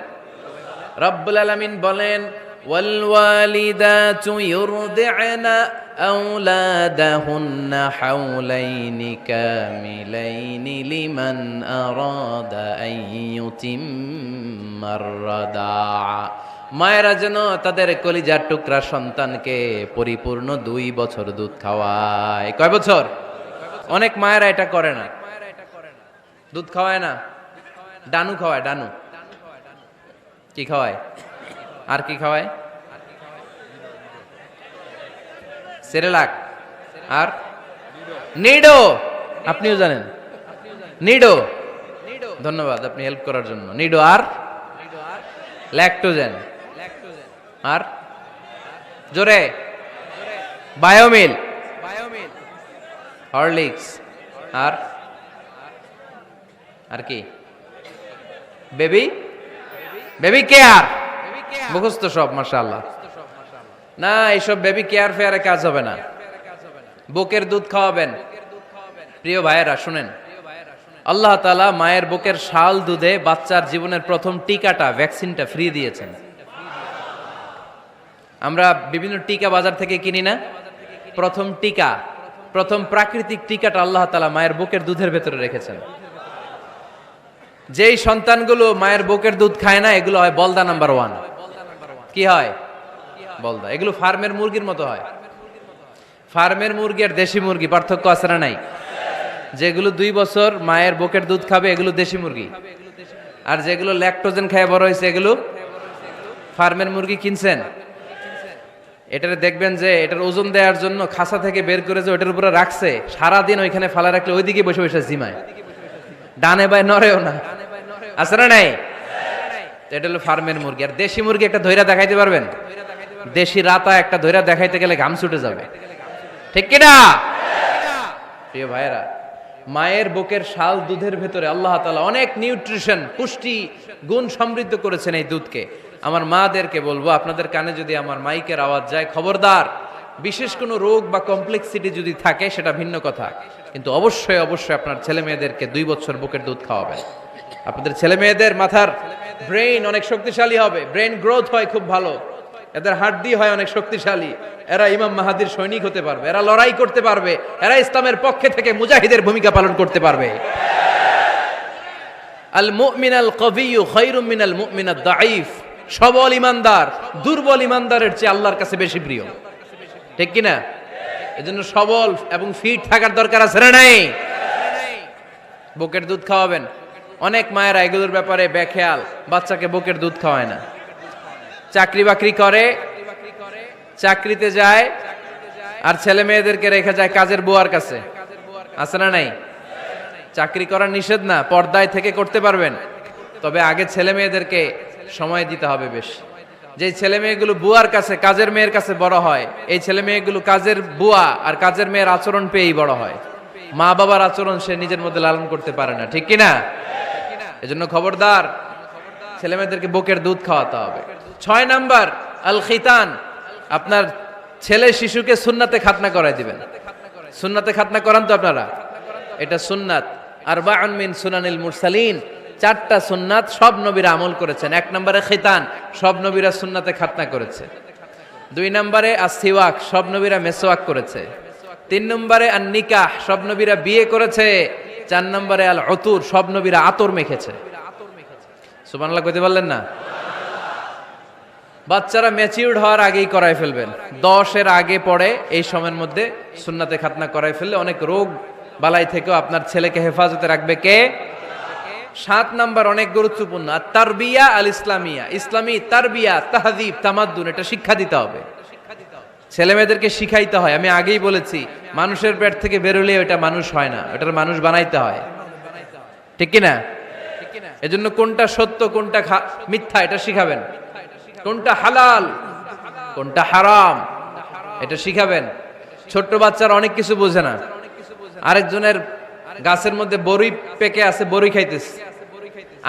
রব্বুল আলামিন বলেন ওয়াল ওয়ালিদাতু ইউরদি'না আওলাদাহুন্না হাওলাইনি কামিলাইনি লিমান আরাদা আন ইউতিম্মার রাদা'a। মায়েরা যেন তাদের কলিজার টুকরা সন্তানকে পরিপূর্ণ 2 বছর দুধ খাওয়ায়। কয় বছর? অনেক মায়েরা এটা করে না, দুধ খাওয়ায় না, ডানু খাওয়ায়। ডানু কি খাওয়ায়? আর কি খাওয়ায়? সেরেলাক আর নিডো। আপনিও জানেন নিডো? ধন্যবাদ আপনি হেল্প করার জন্য। নিডো আর ল্যাকটোজেন আর জোরে বায়োমিল, হরলিক্স আর আর কি? Baby care. মুখস্থ সব মাশাআল্লাহ। না এইসব বেবি কেয়ার ফেয়ারে কাজ হবে না, বুকের দুধ খাওয়াবেন। প্রিয় ভাইয়েরা শুনেন, আল্লাহ তাআলা মায়ের বুকের শাল দুধে বাচ্চার জীবনের প্রথম টিকাটা, ভ্যাকসিনটা ফ্রি দিয়েছেন। আমরা বিভিন্ন টিকা বাজার থেকে কিনি না? প্রথম টিকা, প্রথম প্রাকৃতিক টিকাটা আল্লাহ তাআলা মায়ের বুকের দুধের ভেতরে রেখেছেন। যেই সন্তানগুলো মায়ের বুকের দুধ খায় না, এগুলো হয় বলদা নাম্বার 1। কি হয়? বলদা। এগুলো ফার্মের মুরগির মতো হয়। ফার্মের মুরগি আর দেশি মুরগি পার্থক্য আছে না নাই? যেগুলো 2 বছর মায়ের বুকের দুধ খাবে এগুলো দেশি মুরগি, আর যেগুলো ল্যাকটোজেন খায় বড় হয়েছে এগুলো ফার্মের মুরগি। কিনছেন? এটারে দেখবেন যে এটার ওজন দেওয়ার জন্য খাসা থেকে বের করে যে ওটার উপরে রাখছে, সারাদিন ওইখানে ফালা রাখলে ওইদিকে বসে বসে জিমায়, ডানে বাই নড়েও না। আছে না নাই? এটা হলো ফার্মের মুরগি। আর দেশি মুরগি একটা ধইরা দেখাইতে পারবেন? দেশি রাতা একটা ধইরা দেখাইতে গেলে ঘাম ছুটে যাবে, ঠিক কিনা? প্রিয় ভাইয়েরা, মায়ের বুকের শাল দুধের ভেতরে আল্লাহ তাআলা অনেক নিউট্রিশন, পুষ্টি গুণ সমৃদ্ধ করেছেন এই দুধকে। আমার মাদেরকে বলবো, আপনাদের কানে যদি আমার মাইকের আওয়াজ যায়, খবরদার, বিশেষ কোনো রোগ বা কমপ্লেক্সিটি যদি থাকে সেটা ভিন্ন কথা, কিন্তু অবশ্যই অবশ্যই আপনার ছেলে মেয়েদেরকে 2 বছর বুকের দুধ খাওয়াবেন। আপনাদের ছেলে মেয়েদের মাথার ব্রেইন অনেক শক্তিশালী হবে, ব্রেইন গ্রোথ হয় খুব ভালো, এদের হাড্ডি হয় অনেক শক্তিশালী, এরা ইমাম মাহাদির সৈনিক হতে পারবে, এরা লড়াই করতে পারবে, এরা ইসলামের পক্ষে থেকে মুজাহিদের ভূমিকা পালন করতে পারবে। আল মুমিন আল কবিয়্যু খায়রুম মিনাল মুমিন আদ দাঈফ। সবল ইমানদার দুর্বল ইমানদারের চেয়ে আল্লাহর কাছে বেশি প্রিয়, ঠিক কিনা? এজন্য সবল এবং ফিট থাকার দরকার আছে না নাই? বুকের দুধ খাওয়াবেন। অনেক মায়েরা এগুলোর ব্যাপারে বেখেয়াল, বাচ্চাকে বুকের দুধ খাওয়ায় না। চাকরি বাকরি করে, চাকরিতে যায়, আর ছেলে মেয়েদেরকে রেখে যায় কাজের বুয়ার কাছে। আছে না নাই? চাকরি করা নিষেধ না, পর্দায় থেকে করতে পারবেন, তবে আগে ছেলে মেয়েদেরকে সময় দিতে হবে বেশ। যে ছেলে মেয়েগুলো বুয়ার কাছে, কাজের মেয়ের কাছে বড় হয়, এই ছেলে মেয়েগুলো কাজের বুয়া আর কাজের মেয়ের আচরণ পেয়েই বড় হয়। মা বাবার আচরণ সে নিজের মধ্যে লালন করতে পারে না, ঠিক কিনা? এজন্য খবরদার, ছেলে মেয়েদেরকে বুকের দুধ খাওয়াতে হবে। 6 নাম্বার আল খিতান। আপনার ছেলে শিশুকে সুন্নাতে খাতনা করাই দিবেন। সুন্নাতে খাতনা করান তো আপনারা? এটা সুন্নাত। আরবাউন মিন সুনানিল মুরসালিন, 4টা সুন্নাত সব নবীরা আমল করেছেন। 1 নম্বরে খিতান, সব নবীরা সুন্নাতে খাতনা করেছে। 2 নম্বরে আসসিওয়াক, সব নবীরা মেসওয়াক করেছে। 3 নম্বরে আন নিকাহ, সব নবীরা বিয়ে করেছে। 4 নম্বরে আল উতুর, সব নবীরা আতর মেখেছে। সুবহানাল্লাহ কইতে পারলেন না? বাচ্চারা ম্যাচিউরড হওয়ার আগেই করাই ফেলবেন। 10-এর আগে পড়ে এই সময়ের মধ্যে সুন্নাতে খাতনা করাই ফেললে অনেক রোগ বালাই থেকেও আপনার ছেলেকে হেফাজতে রাখবে কে? 7 নাম্বার অনেক গুরুত্বপূর্ণ, আর তারবিয়া আল ইসলামিয়া। ইসলামী তারবিয়া, তাহযীব, তামাদ্দুন, এটা শিক্ষা দিতে হবে। ছেলে মেয়েদেরকে শিখাইতে হয়। আমি আগেই বলেছি, মানুষের পেট থেকে বেরোলে ওটা মানুষ হয় না, ওটার মানুষ বানাইতে হয়, ঠিক কিনা? এজন্য কোনটা সত্য কোনটা মিথ্যা এটা শিখাবেন, কোনটা হালাল কোনটা হারাম এটা শিখাবেন। ছোট্ট বাচ্চারা অনেক কিছু বোঝে না। আরেকজনের গাছের মধ্যে বড়ই পেকে আছে, বড়ই খাইতেছে,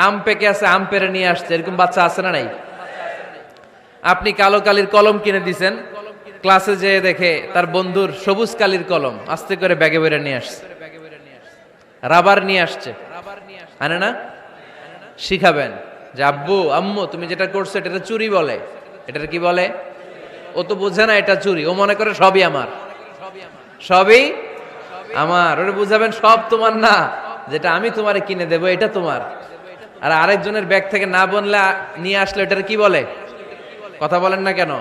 আম পেকে আছে, আম পেরে নিয়ে আসছে, এরকম বাচ্চা আছে না নাই? আপনি কালো কালির কলম কিনে দিছেন, ক্লাসে যেয়ে দেখে তার বন্ধুর সবুজ কালির কলম আস্তে করে ব্যাগে বেরে নিয়ে আসছে, রাবার নিয়ে আসছে, আনে না? শিখাবেন যে আব্বু আম্মু তুমি যেটা করছো এটা চুরি বলে, এটা কি বলে? ও তো বোঝে না এটা চুরি, ও মনে করে সবই আমার, সবই আমার। ওরে বুঝাবেন সব তোমার না, যেটা আমি তোমারে কিনে দেবো এটা তোমার। আর আরেকজনের ব্যাগ থেকে না বনলে নিয়ে আসলে এটার কি বলে? কথা বলেন না কেন?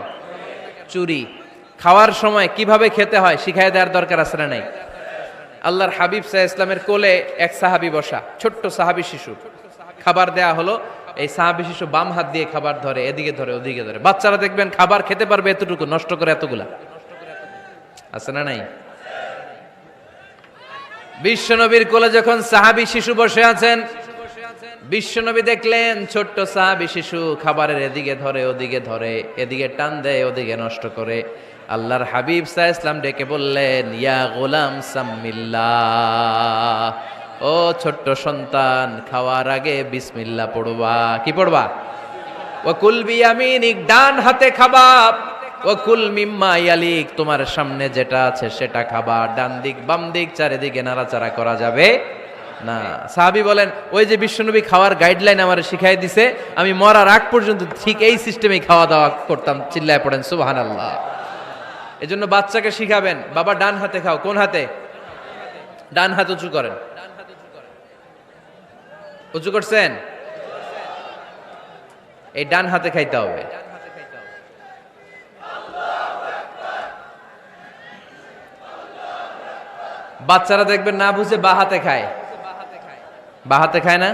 চুরি। খাওয়ার সময় কিভাবে খেতে হয় শিখাই দেওয়ার দরকার আছে না নাই? আল্লাহর হাবিব সাল্লাল্লাহু আলাইহি ওয়াসাল্লামের কোলে এক সাহাবী বসা, ছোট্ট সাহাবী শিশু, খাবার দেয়া হলো। এই সাহাবী শিশু বাম হাত দিয়ে খাবার ধরে, এদিকে ধরে ওদিকে ধরে। বাচ্চারা দেখবেন খাবার খেতে পারবে এতটুকু, নষ্ট করে এতগুলা, আছে না নাই? বিশ্বনবীর কোলে যখন সাহাবী শিশু বসে আছেন, বিশ্বনবী দেখলেন ছোট্ট সাহাবী শিশু খাবারের এদিকে ধরে ওদিকে ধরে, এদিকে টান দেয় ওদিকে নষ্ট করে। আল্লাহর হাবিব সাল্লাল্লাহু আলাইহি ওয়াসাল্লাম ডেকে বললেন, ইয়া গোলাম সাম্মিল্লাহ, ও ছোট্ট সন্তান খাওয়ার আগে বিসমিল্লাহ পড়বা। কি পড়বা? ওয়া কুল বিয়ামিনিক, ডান হাতে খাবা। ওয়া কুল মিম্মা ইয়ালিক, তোমার সামনে যেটা আছে সেটা খাবা। ডান দিক বাম দিক চারিদিকে নাড়াচাড়া করা যাবে না। সাহাবী বলেন, ওই যে বিশ্বনবী খাওয়ার গাইডলাইন আমার শিখাই দিছে, আমি মরার আগ পর্যন্ত ঠিক এই সিস্টেমেই খাওয়া দাওয়া করতাম। চিল্লায় পড়েন সুবহানাল্লাহ। এজন্য বাচ্চাকে শিখাবেন, বাবা ডান হাতে খাও। কোন হাতে? ডান হাত উঁচু করেন। উঁচু করছেন? এই ডান হাতে খাইতে হবে। বাচ্চারা দেখবেন না বুঝে বা হাতে খায়, বা হাতে খায় না।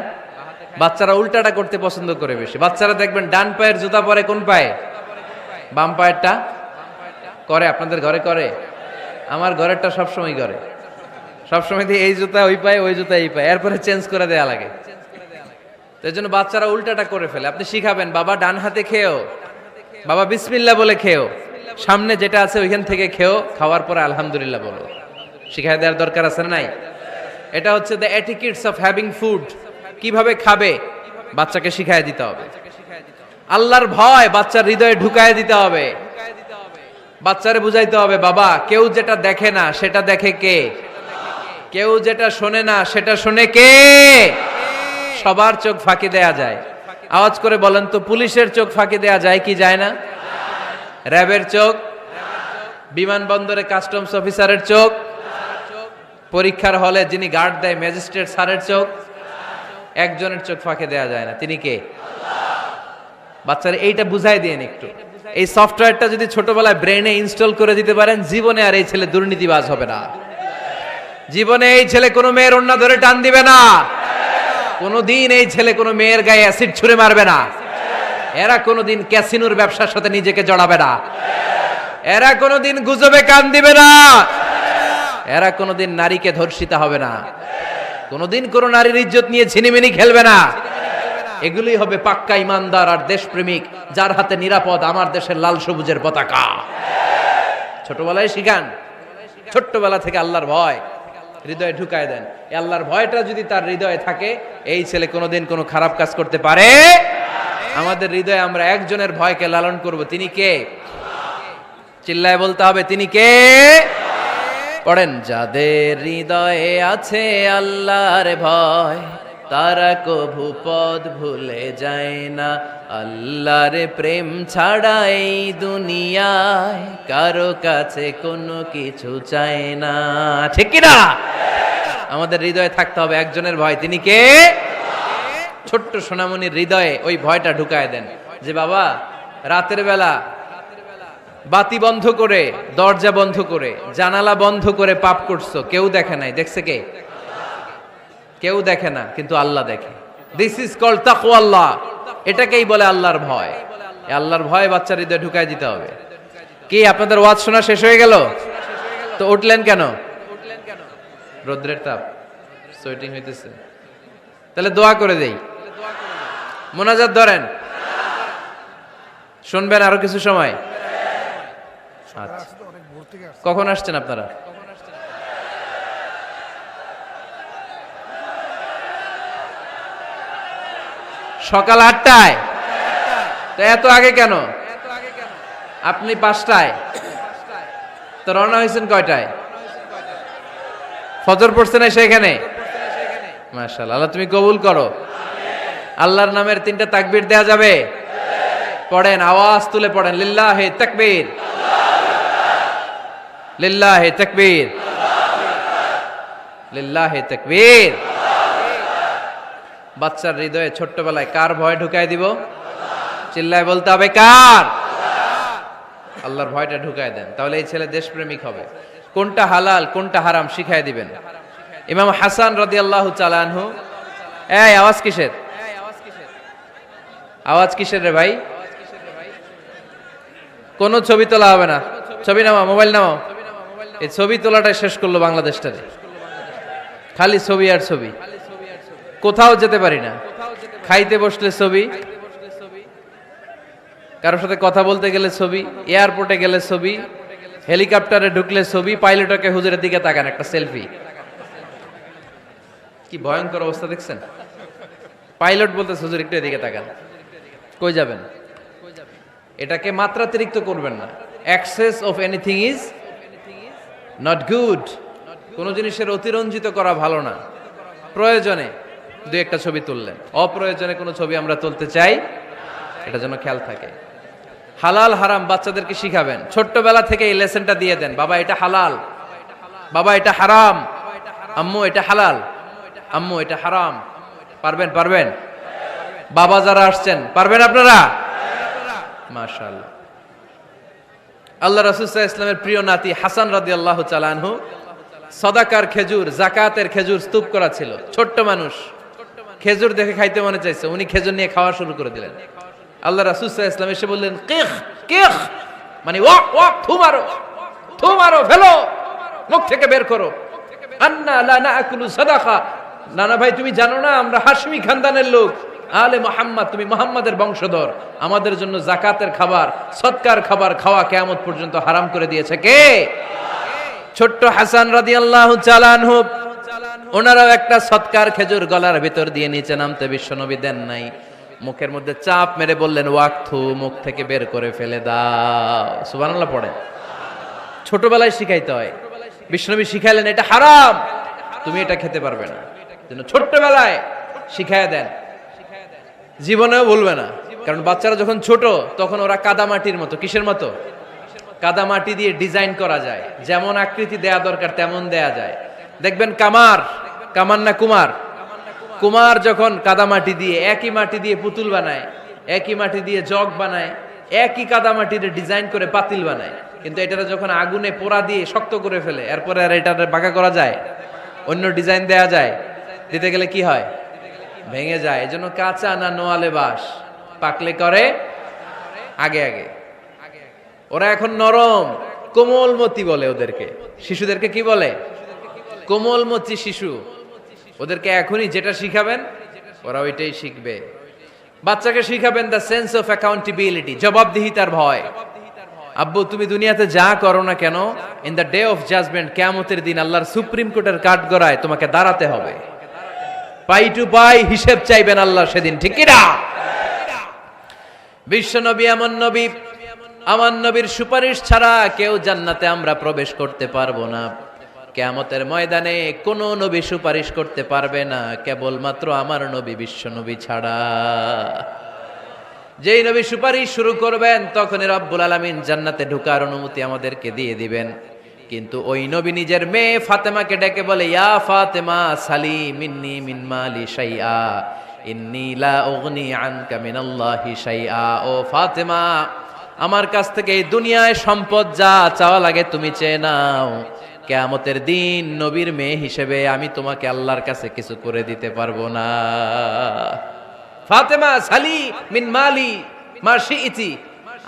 বাচ্চারা উল্টাটা করতে পছন্দ করে বেশি। বাচ্চারা দেখবেন ডান পায়ের জুতা পরে কোন পায়ে? বাম পায়েরটা করে। আপনাদের ঘরে করে? আমার ঘরেরটা সবসময় করে, সবসময় দিয়ে এই জুতা ওই পায়ে, ওই জুতা এই পায়ে, এরপরে চেঞ্জ করে দেয়া লাগে। তো এই জন্য বাচ্চারা উল্টাটা করে ফেলে। আপনি শিখাবেন, বাবা ডান হাতে খেও, বাবা বিসমিল্লাহ বলে খেও, সামনে যেটা আছে ওইখান থেকে খেও, খাওয়ার পরে আলহামদুলিল্লাহ বলো। শিখাই দেওয়ার দরকার আছে না নাই? এটা হচ্ছে the etiquettes of having food. কিভাবে খাবে বাচ্চাকে শিখাই দিতে হবে। আল্লাহর ভয় বাচ্চার হৃদয়ে ঢুকায় দিতে হবে। বাচ্চারে বুঝাইতে হবে, বাবা কেউ যেটা দেখে না সেটা দেখে কে? কেউ যেটা শোনে না সেটা শোনে কে? সবার চোখ ফাঁকি দেয়া যায়। আওয়াজ করে বলেন তো, পুলিশের চোখ ফাঁকি দেয়া যায় কি যায় না? র্যাবের চোখ, বিমানবন্দরে কাস্টমস অফিসারের চোখ, পরীক্ষার হলে যিনি গার্ড দেয় ম্যাজিস্ট্রেট স্যারের চোখ, একজনের চোখ ফাঁকি দেয়া যায় না। তিনি কে? বাচ্চারা এইটা বুঝাই দিয়েন একটু। এই সফটওয়্যারটা যদি ছোটবেলায় ব্রেনে ইনস্টল করে দিতে পারেন, জীবনে আর এই ছেলে দুর্নীতিবাজ হবে না। জীবনে এই ছেলে কোনো মেয়ের ওড়না ধরে টান দিবে না। কোনোদিন এই ছেলে কোনো মেয়ের গায়ে অ্যাসিড ছুঁড়ে মারবে না। এরা কোনোদিন ক্যাসিনোর ব্যবসার সাথে নিজেকে জড়াবে না। এরা কোনোদিন গুজবে কান দিবে না। এরা কোনোদিন নারীকে ধর্ষিতা হবে না। কোনোদিন কোনো নারীর ইজ্জত নিয়ে ছিনিমিনি খেলবে না। এগুলোই হবে পাক্কা ইমানদার আর দেশপ্রেমিক, যার হাতে নিরাপদ আমার দেশের লাল সবুজের পতাকা। ছোটবেলায় শিখান, ছোট্টবেলা থেকে আল্লাহর ভয় হৃদয়ে ঢুকায় দেন। এই আল্লাহর ভয়টা যদি তার হৃদয়ে থাকে, এই ছেলে কোনোদিন কোনো খারাপ কাজ করতে পারে। আমাদের হৃদয়ে আমরা একজনের ভয়কে লালন করব। তিনি কে? চিল্লায় বলতে হবে, তিনি কে? পড়েন, যাদের হৃদয়ে আছে আল্লাহর ভয়, তারা কভু পথ ভুলে যায় না। আল্লাহর প্রেম ছাড়া এই দুনিয়ায় কারো কাছে কোনো কিছু চায় না। ঠিক কি না? আমাদের হৃদয়ে থাকতে হবে একজনের ভয়। তিনি কে? ছোট্ট সোনামণির হৃদয়ে ওই ভয়টা ঢুকায় দেন যে বাবা রাতের বেলা বাতি বন্ধ করে, দরজা বন্ধ করে, জানালা বন্ধ করে পাপ করছো, কেউ দেখে নাই। দেখছে কে? কেউ দেখে না, কিন্তু আল্লাহ দেখে। দিস ইজ কল্ড তাকওয়াল্লাহ। এটাকেই বলে আল্লাহর ভয়। এই আল্লাহর ভয় বাচ্চার হৃদয়ে ঢুকায় দিতে হবে। কি আপনাদের ওয়াজ শোনা শেষ হয়ে গেল? তো উঠলেন কেন? রৌদ্রের তাপ, সোয়েটিং হইতেছে। তাহলে দোয়া করে দেই, মোনাজাত ধরেন, শুনবেন আরো কিছু সময়। আচ্ছা, কখন আসছেন আপনারা? সকাল 8টায়। তো এত আগে কেন? আপনি 5টায়, তো রওনা হয়েছেন কয়টায়? ফজর পড়ছেন এসে এখানে? মাশাআল্লাহ, আল্লাহ তুমি কবুল করো। আল্লাহর নামের 3টা তাকবীর দেয়া যাবে? পড়েন, আওয়াজ তুলে পড়েন, লিল্লাহি তাকবীর, লিল্লাহি তাকবীর, লিল্লাহি তাকবীর। বাচ্চার হৃদয়ে ছোট্টবেলায় কার ভয় ঢুকায় দিব? চিল্লায় বলতে হবে কার? আল্লাহর ভয়টা ঢুকায় দেন, তাহলে এই ছেলে দেশপ্রেমিক হবে। কোনটা হালাল কোনটা হারাম শিখায় দিবেন। ইমাম হাসান রাদিয়াল্লাহু তাআলা আনহু, এই আওয়াজ কিসের? আওয়াজ কিসের রে ভাই? কোন ছবি তোলা হবে না। ছবি নামাও, মোবাইল নামাও। এই ছবি তোলাটা শেষ করলো বাংলাদেশটারে, খালি ছবি আর ছবি। কোথাও যেতে পারি না, খাইতে বসলে ছবি, কারোর সাথে কথা বলতে গেলে ছবি, এয়ারপোর্টে গেলে ছবি, হেলিকপ্টারে ঢুকলে ছবি, পাইলটকে হুজুরের দিকে তাকান একটা সেলফি। কি ভয়ঙ্কর অবস্থা দেখছেন? পাইলট বলতে হুজুর একটু এদিকে তাকান। কই যাবেন? এটাকে মাত্রাতিরিক্ত করবেন না। Access of anything is not good. কোন জিনিসের অতিরঞ্জিত করা ভালো না। প্রয়োজনে দুই একটা ছবি তুললেন, অপ্রয়োজনে কোনো ছবি আমরা তুলতে চাই, এটা যেন খেয়াল থাকে। হালাল হারাম বাচ্চাদেরকে শিখাবেন, ছোট্টবেলা থেকে এই লেসনটা দিয়ে দেন। বাবা এটা হালাল, বাবা এটা হারাম, আম্মু এটা হালাল, আম্মু এটা হারাম। পারবেন? পারবেন? বাবা যারা আসছেন পারবেন আপনারা? মাশাআল্লাহ। আল্লাহ রাসূল সাল্লাল্লাহু আলাইহি ওয়াসাল্লামের প্রিয় নাতি হাসান রাদিয়াল্লাহু তাআলা আনহু সাদাকার খেজুর, জাকাতের খেজুর স্তূপ করা ছিল। ছোট্ট মানুষ, খেজুর দেখে খাইতে মনে চাইছে, উনি খেজুর নিয়ে খাওয়া শুরু করে দিলেন। আল্লাহ রাসূল সাল্লাল্লাহু আলাইহি ওয়াসাল্লাম এসে বললেন, কিখ কিখ, মানে ওয়াক ওয়াক, থু মারো, থু মারো, ফেলো, মুখ থেকে বের করো। আন্না লা নাকুলু সাদাকা, নানা ভাই তুমি জানো না আমরা হাশমি খানদানের লোক, আলে মুহাম্মদ, তুমি মুহাম্মাদের বংশধর, আমাদের জন্য যাকাতের খাবার, সদকার খাবার খাওয়া কিয়ামত পর্যন্ত হারাম করে দিয়েছে কে? ছোট্ট হাসান রাদিয়াল্লাহু তাআলা আনহু, ওনারাও একটা সদকার খেজুর গলার ভিতর দিয়ে নিচে নামতে বিশ্বনবী দেন নাই। মুখের মধ্যে চাপ মেরে বললেন ওয়াক্থু, মুখ থেকে বের করে ফেলে দাও। সুবহানাল্লাহ পড়ে। ছোটবেলায় শিখাইতে হয়। বিশ্বনবী শিখাইলেন এটা হারাম, তুমি এটা খেতে পারবে না, যেন ছোট্টবেলায় শিখাইয়া দেন, জীবনেও ভুলবে না। কারণ বাচ্চারা যখন ছোট তখন ওরা কাদামাটির মতো। কিসের মতো? কাদামাটি দিয়ে ডিজাইন করা যায়, যেমন আকৃতি দেয়া দরকার তেমন দেয়া যায়। দেখবেন কামার, কামার না কুমার, কুমার যখন কাদামাটি দিয়ে, একই মাটি দিয়ে পুতুল বানায়, একই মাটি দিয়ে জগ বানায়, একই কাদামাটির ডিজাইন করে পাতিল বানায়, কিন্তু এটা যখন আগুনে পোড়া দিয়ে শক্ত করে ফেলে, এরপরে আর এটা বাঁকা করা যায়, অন্য ডিজাইন দেয়া যায়, দিতে গেলে কি হয়? ভেঙে যায়। এজন্য কাঁচা না নোয়ালে বাস, পাকলে করে আগে আগে। ওরা এখন নরম, কোমলমতি বলে ওদেরকে। শিশুদেরকে কি বলে? কোমলমতি শিশু। ওদেরকে এখনই যেটা শিখাবেন ওরা ওইটাই শিখবে। বাচ্চাকে শিখাবেন দ্য সেন্স অফ অ্যাকাউন্টেবিলিটি, জবাবদিহিতার ভয়। আব্বু তুমি দুনিয়াতে যা করো না কেন, in the day of judgement, কিয়ামতের দিন আল্লাহর সুপ্রিম কোর্টের কাঠগড়ায় তোমাকে দাঁড়াতে হবে। পাই টু পাই হিসেব চাইবেন আল্লাহ সেদিন, ঠিক কি না? বিশ্ব নবী এমন নবী, আমার নবীর সুপারিশ ছাড়া কেউ জান্নাতে আমরা প্রবেশ করতে পারবো না। কিয়ামতের ময়দানে কোন নবী সুপারিশ করতে পারবে না, কেবলমাত্র আমার নবী বিশ্ব নবী ছাড়া। যেই নবী সুপারিশ শুরু করবেন তখনই রব্বুল আলামিন জান্নাতে ঢোকার অনুমতি আমাদেরকে দিয়ে দিবেন। কিন্তু ওই নবী নিজের মেয়ে ফাতেমাকে ডেকে বলে, ইয়া ফাতেমা সালি মিন্নি মিন মালি শাইআ ইন্নী লা উগনি আনকা মিনাল্লাহি শাইআ। ও ফাতেমা, আমার কাছ থেকে এই দুনিয়ায় সম্পদ যা চাওয়া লাগে তুমি চেয়ে নাও, কিয়ামতের দিন নবীর মেয়ে হিসেবে আমি তোমাকে আল্লাহর কাছে কিছু করে দিতে পারবো না। ফাতেমা সালি মিন মালি মা শিইতি,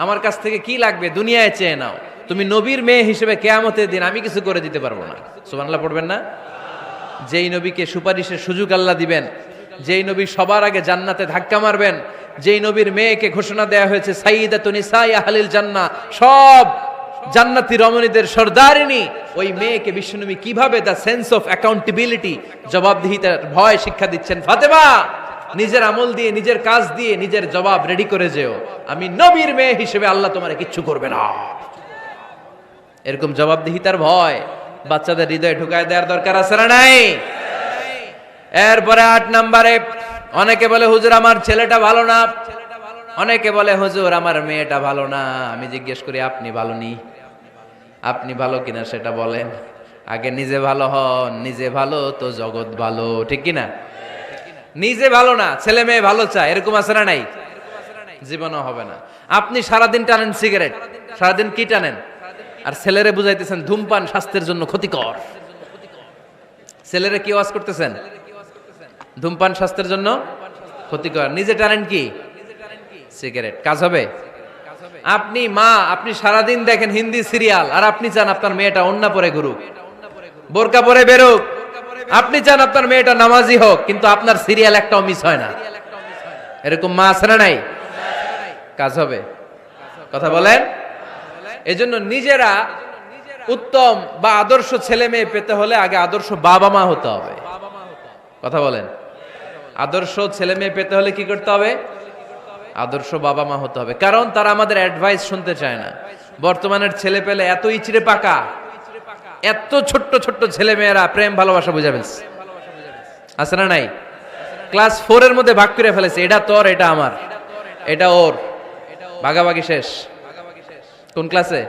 আমার কাছ থেকে কি লাগবে দুনিয়ায় চেয়ে নাও। তুমি নবীর মেয়ে হিসেবে কিয়ামতের দিন আমি কিছু করে দিতে পারবো না। সুবহানাল্লাহ পড়বেন না? যেই নবীকে সুপারিশের সুযোগ আল্লাহ দিবেন, যেই নবী সবার আগে জান্নাতে ধাক্কা মারবেন, যেই নবীর মেয়েকে ঘোষণা দেয়া হয়েছে সাইয়্যিদাতুন নিসাই আহলিল জান্নাহ, সব জান্নাতি রমণীদের সর্দারিনী, ওই মেয়েকে বিশ্বনবী কিভাবে দ্য সেন্স অফ অ্যাকাউন্টেবিলিটি, জবাবদিহিতার ভয় শিক্ষা দিচ্ছেন, ফাতেমা নিজের আমল দিয়ে, নিজের কাজ দিয়ে নিজের জবাব রেডি করে যেও, আমি নবীর মেয়ে হিসেবে আল্লাহ তোমারে কিচ্ছু করবে না। এরকম জবাবদিহিতার ভয় বাচ্চাদের হৃদয়ে ঢুকায় দেওয়ার দরকার আছে না নাই? এরপরে 8 নম্বরে, অনেকে বলে হুজুর আমার ছেলেটা ভালো না, অনেকে বলে হুজুর আমার মেয়েটা ভালো না। আমি জিজ্ঞেস করি আপনি ভালো নি? আপনি ভালো কিনা সেটা বলেন। আগে নিজে ভালো হন, নিজে ভালো তো জগৎ ভালো, ঠিক কিনা? নিজে ভালো না, ছেলে মেয়ে ভালো চায়, এরকম আছে না নাই? জীবনও হবে না। আপনি সারাদিন টানেন সিগারেট, সারাদিন কি টানেন, আর ছেলেরে বুঝাইতেছেন ধূমপান স্বাস্থ্যের জন্য ক্ষতিকর। ছেলেরে কি ওয়াজ করতেছেন? ধূমপান স্বাস্থ্যের জন্য ক্ষতিকর। নিজে টানেন কি? সিগারেট। কাজ হবে? আপনি মা, আপনি সারাদিন দেখেন হিন্দি সিরিয়াল, আর আপনি চান আপনার মেয়েটা ওন্না পরে ঘুরুক, বোরকা পরে বেরোক। আপনি চান আপনার মেয়েটা নামাজি হোক, কিন্তু আপনার সিরিয়াল একটাও মিস হয় না। এরকম মা আছে না নাই? কাজ হবে? কথা বলেন। এজন্য নিজেরা উত্তম বা আদর্শ ছেলে মেয়ে পেতে হলে আগে আদর্শ বাবা মা হতে হবে। কথা বলেন। আদর্শ ছেলে মেয়ে পেতে হলে কি করতে হবে? আদর্শ বাবা মা হতে হবে। কারণ তারা আমাদের অ্যাডভাইস শুনতে চায় না। বর্তমানের ছেলে পেলে এত ইচড়ে পাকা, এত ছোট্ট ছোট্ট ছেলে মেয়েরা প্রেম ভালোবাসা বুঝে ফেলছে, আছে না নাই? ক্লাস 4 এর মধ্যে ভাগ করে ফেলেছে, এটা তোর, এটা আমার, এটা ওর, ভাগাভাগি শেষ। কোন ক্লাসে?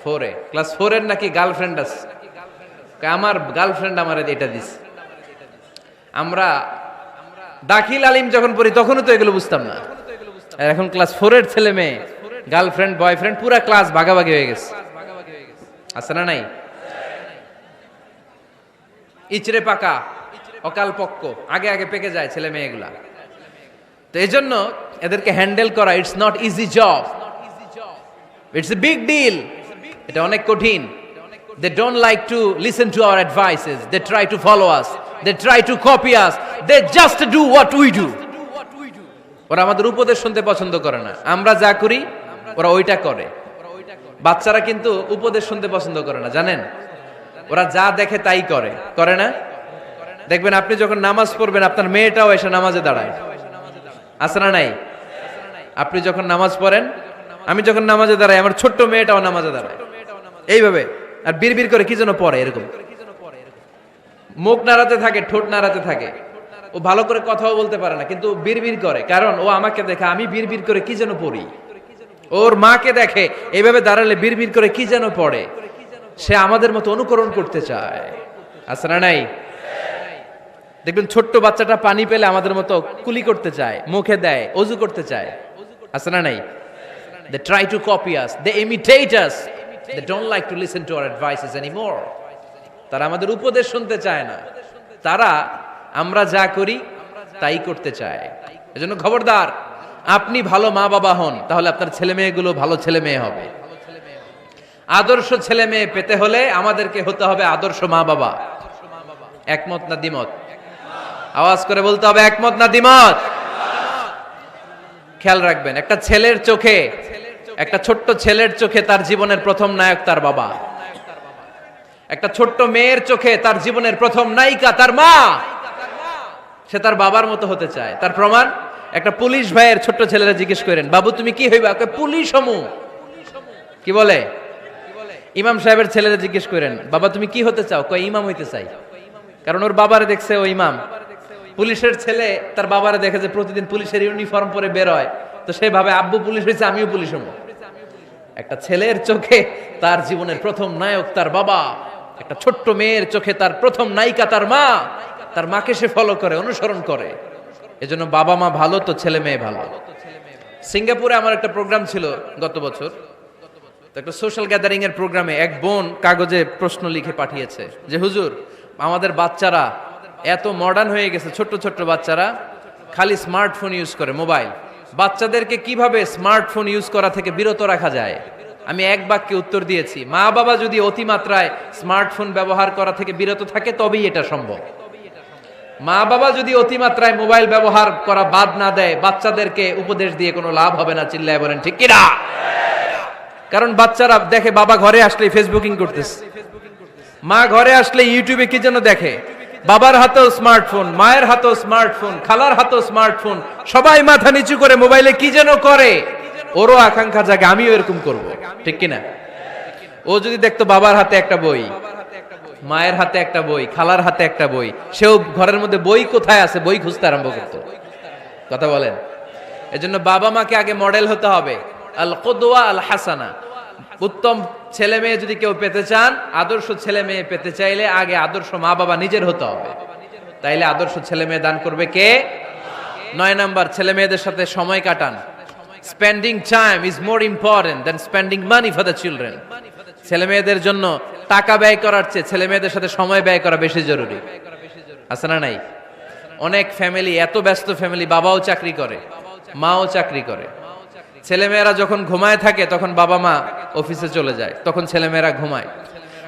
4 এ। ক্লাস 4 এর নাকি গার্লফ্রেন্ড আছে, আমার গার্লফ্রেন্ড আমার এটা দিস। আমরা দাখিল আলিম যখন পড়ি তখনও তো এগুলো বুঝতাম না। এখন ক্লাস 4 এর ছেলে মেয়ে গার্লফ্রেন্ড বয়ফ্রেন্ড পুরা ক্লাস ভাগাভাগি হয়ে গেছে, আছে না নাই? ইচড়ে পাকা, অকাল পক্ক, আগে আগে পেকে যায় ছেলে মেয়েগুলা। তো এই জন্য এদেরকে হ্যান্ডেল করা it's not easy job, it's a big deal. এটা অনেক কঠিন। They don't like to listen to our advices. They try to follow us. They try to copy us. They just do what we do. ওরা আমাদের উপদেশ শুনতে পছন্দ করে না। আমরা যা করি ওরা ওইটা করে। বাচ্চারা কিন্তু উপদেশ শুনতে পছন্দ করে না, জানেন? ওরা যা দেখে তাই করে, করে না? দেখবেন আপনি যখন নামাজ পড়বেন আপনার মেয়েটাও এসে নামাজে দাঁড়ায়, আছে না নাই? আপনি যখন নামাজ পড়েন, আমি যখন নামাজে দাঁড়াই, আমার ছোট্ট মেয়েটাও নামাজে দাঁড়ায় এইভাবে, আর বিড়বিড় করে কি যেন পড়ে, এরকম মুখ নাড়াতে থাকে, ঠোঁট নাড়াতে থাকে। ও ভালো করে কথাও বলতে পারে না, কিন্তু বিড়বিড় করে, কারণ ও আমাকে দেখে আমি বিড়বিড় করে কি যেন পড়ি। ওর মাকে দেখে এইভাবে দাঁড়ালে বিড়বিড় করে কি যেন পড়ে। সে আমাদের মতো অনুকরণ করতে চায়, আছে না নাই? দেখবেন ছোট্ট বাচ্চাটা পানি পেলে আমাদের মতো কুলি করতে চায়, মুখে দেয়, অজু করতে চায়, আছে না নাই? They try to copy us, they imitate us, they don't like to listen to our advices anymore. তারা আমাদের উপদেশ শুনতে চায় না, তারা আমরা যা করি তাই করতে চায়। এজন্য খবরদার, আপনি ভালো মা বাবা হন, তাহলে আপনার ছেলে মেয়েগুলো ভালো ছেলে মেয়ে হবে। আদর্শ ছেলে মেয়ে পেতে হলে আমাদেরকে হতে হবে আদর্শ মা বাবা। একমত না দ্বিমত? আওয়াজ করে বলতে হবে একমত না দ্বিমত? খেয়াল রাখবেন, একটা ছেলের চোখে, একটা ছোট্ট ছেলের চোখে তার জীবনের প্রথম নায়ক তার বাবা। একটা ছোট্ট মেয়ের চোখে তার জীবনের প্রথম নায়িকা তার মা। সে তার বাবার মতো হতে চায়। তার প্রমাণ, একটা পুলিশ ভাইয়ের ছোট্ট ছেলেরা জিজ্ঞেস করেন, বাবু তুমি কি হইবা? পুলিশ হমু। কি বলে? ইমাম সাহেবের ছেলেরা জিজ্ঞেস করেন, বাবা তুমি কি হতে চাও? কয় ইমাম হইতে চাই। কারণ ওর বাবারে দেখছে ও ইমাম। পুলিশের ছেলে তার বাবারে দেখে যে প্রতিদিন পুলিশের ইউনিফর্ম পরে বের হয়, তো সে ভাবে আব্বু পুলিশ হয়েছে, আমিও পুলিশ হবো। একটা ছেলের চোখে তার জীবনের প্রথম নায়ক তার বাবা, একটা ছোট্ট মেয়ের চোখে তার প্রথম নায়িকা তার মা। তার মাকে সে ফলো করে, অনুসরণ করে। এজন্য বাবা মা ভালো তো ছেলে মেয়ে ভালো। সিঙ্গাপুরে আমার একটা প্রোগ্রাম ছিল গত বছর, একটা সোশ্যাল গ্যাদারিং এর প্রোগ্রামে এক বোন কাগজে প্রশ্ন লিখে পাঠিয়েছে যে হুজুর আমাদের বাচ্চারা এত মডার্ন হয়ে গেছে, ছোট্ট ছোট্ট বাচ্চারা খালি স্মার্টফোন ইউজ করে, মোবাইল। বাচ্চাদেরকে কিভাবে স্মার্টফোন ইউজ করা থেকে বিরত রাখা যায়? আমি এক বাক্যে উত্তর দিয়েছি, মা বাবা যদি অতিমাত্রায় স্মার্টফোন ব্যবহার করা থেকে বিরত থাকে তবেই এটা সম্ভব। মা বাবা যদি অতিমাত্রায় মোবাইল ব্যবহার করা বাদ না দেয়, বাচ্চাদেরকে উপদেশ দিয়ে কোনো লাভ হবে না। চিল্লায় বলেন ঠিক কিনা? কারণ বাচ্চারা দেখে বাবা ঘরে আসলে ফেসবুকিং করতেছে, মা ঘরে আসলে ইউটিউবে কি যেন দেখে, বাবার হাতেও স্মার্টফোন, মায়ের হাতেও স্মার্টফোন, খালার হাতেও স্মার্টফোন, সবাই মাথা নিচু করে মোবাইলে কি যেন করে। ওরও আকাঙ্ক্ষা জাগে আমিও এরকম করব, ঠিক কিনা? ও যদি দেখতো বাবার হাতে একটা বই, মায়ের হাতে একটা বই, খালার হাতে একটা বই, সেও ঘরের মধ্যে বই কোথায় আছে বই খুঁজতে আরম্ভ করতো। কথা বলেন? এজন্য বাবা মাকে আগে মডেল হতে হবে, আল কুদওয়া আল হাসানা। উত্তম ছেলে মেয়ে যদি কেউ পেতে চান, আদর্শ ছেলে মেয়ে পেতে চাইলে আগে আদর্শ মা বাবা নিজের হতে হবে। তাইলে আদর্শ ছেলে মেয়ে দান করবে কে? 9 নাম্বার, ছেলে মেয়েদের সাথে সময় কাটান। Spending time is more important than spending money for the children. ছেলে মেয়েদের জন্য টাকা ব্যয় করার চেয়ে ছেলে মেয়েদের সাথে সময় ব্যয় করা বেশি জরুরি। আছে না নাই? অনেক ফ্যামিলি, এত ব্যস্ত ফ্যামিলি, বাবাও চাকরি করে, মাও চাকরি করে, ছেলেমেয়েরা যখন ঘুমায় থাকে তখন বাবা মা অফিসে চলে যায়, তখন ছেলেমেয়েরা ঘুমায়।